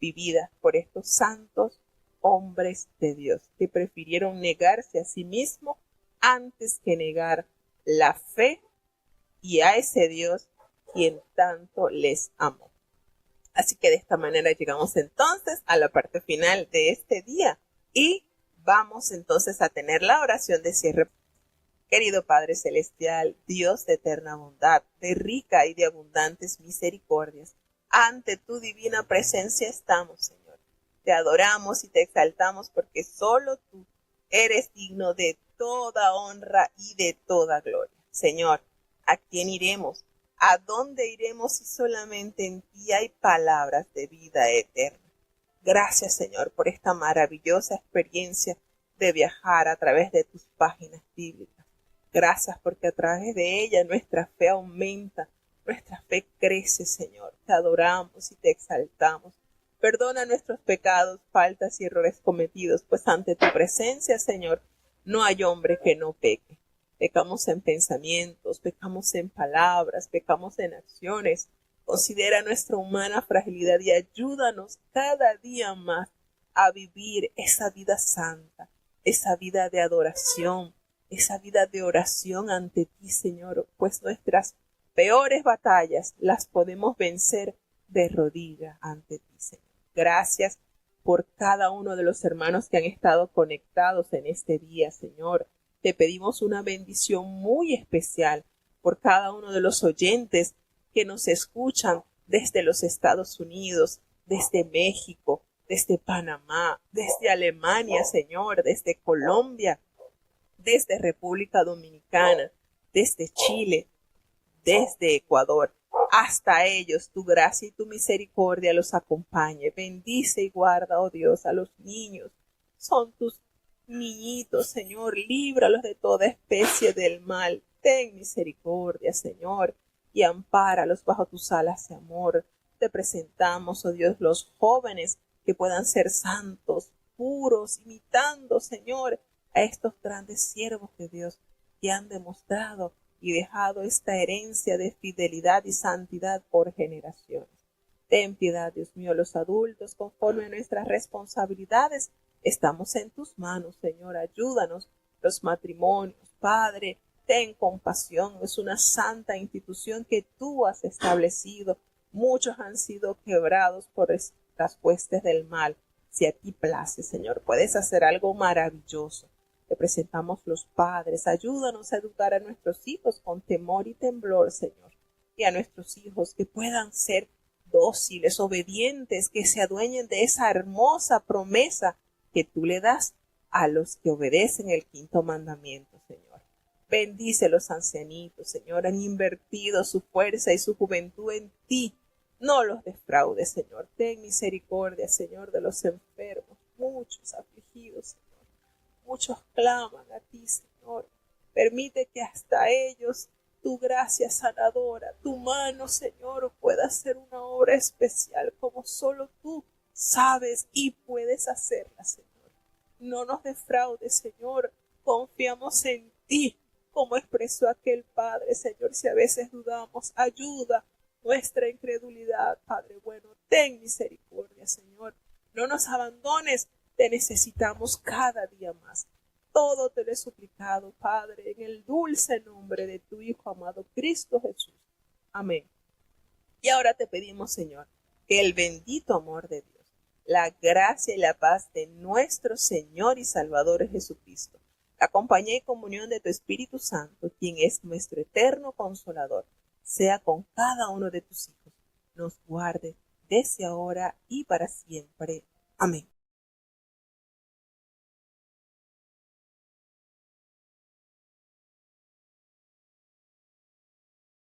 vividas por estos santos hombres de Dios que prefirieron negarse a sí mismos antes que negar la fe y a ese Dios quien tanto les amó. Así que de esta manera llegamos entonces a la parte final de este día y vamos entonces a tener la oración de cierre. Querido Padre Celestial, Dios de eterna bondad, de rica y de abundantes misericordias, ante tu divina presencia estamos, Señor. Te adoramos y te exaltamos porque solo tú eres digno de toda honra y de toda gloria. Señor, ¿a quién iremos? ¿A dónde iremos si solamente en ti hay palabras de vida eterna? Gracias, Señor, por esta maravillosa experiencia de viajar a través de tus páginas bíblicas. Gracias porque a través de ella nuestra fe aumenta, nuestra fe crece, Señor. Te adoramos y te exaltamos. Perdona nuestros pecados, faltas y errores cometidos, pues ante tu presencia, Señor, no hay hombre que no peque. Pecamos en pensamientos, pecamos en palabras, pecamos en acciones. Considera nuestra humana fragilidad y ayúdanos cada día más a vivir esa vida santa, esa vida de adoración, esa vida de oración ante ti, Señor, pues nuestras peores batallas las podemos vencer de rodillas ante ti, Señor. Gracias por cada uno de los hermanos que han estado conectados en este día, Señor. Te pedimos una bendición muy especial por cada uno de los oyentes que nos escuchan desde los Estados Unidos, desde México, desde Panamá, desde Alemania, Señor, desde Colombia, desde República Dominicana, desde Chile, desde Ecuador. Hasta ellos tu gracia y tu misericordia los acompañe. Bendice y guarda, oh Dios, a los niños. Son tus niñitos, Señor. Líbralos de toda especie del mal. Ten misericordia, Señor, y ampáralos bajo tus alas de amor. Te presentamos, oh Dios, los jóvenes que puedan ser santos, puros, imitando, Señor, a estos grandes siervos de Dios que han demostrado y dejado esta herencia de fidelidad y santidad por generaciones. Ten piedad, Dios mío, los adultos, conforme a nuestras responsabilidades, estamos en tus manos, Señor, ayúdanos, los matrimonios, Padre, ten compasión, es una santa institución que tú has establecido, Muchos han sido quebrados por las huestes del mal. Si a ti place, Señor, puedes hacer algo maravilloso. Te presentamos los padres. Ayúdanos a educar a nuestros hijos con temor y temblor, Señor. Y a nuestros hijos que puedan ser dóciles, obedientes, que se adueñen de esa hermosa promesa que tú le das a los que obedecen el quinto mandamiento, Señor. Bendice los ancianitos, Señor. Han invertido su fuerza y su juventud en ti. No los defraudes, Señor. Ten misericordia, Señor, de los enfermos, muchos afligidos, Señor. Muchos claman a ti, Señor. Permite que hasta ellos tu gracia sanadora, tu mano, Señor, pueda hacer una obra especial como solo tú sabes y puedes hacerla, Señor. No nos defraudes, Señor. Confiamos en ti, como expresó aquel Padre, Señor. Si a veces dudamos, ayuda nuestra incredulidad, Padre bueno. Ten misericordia, Señor. No nos abandones. Te necesitamos cada día más. Todo te lo he suplicado, Padre, en el dulce nombre de tu Hijo amado Cristo Jesús. Amén. Y ahora te pedimos, Señor, que el bendito amor de Dios, la gracia y la paz de nuestro Señor y Salvador Jesucristo, la compañía y comunión de tu Espíritu Santo, quien es nuestro eterno Consolador, sea con cada uno de tus hijos, nos guarde desde ahora y para siempre. Amén.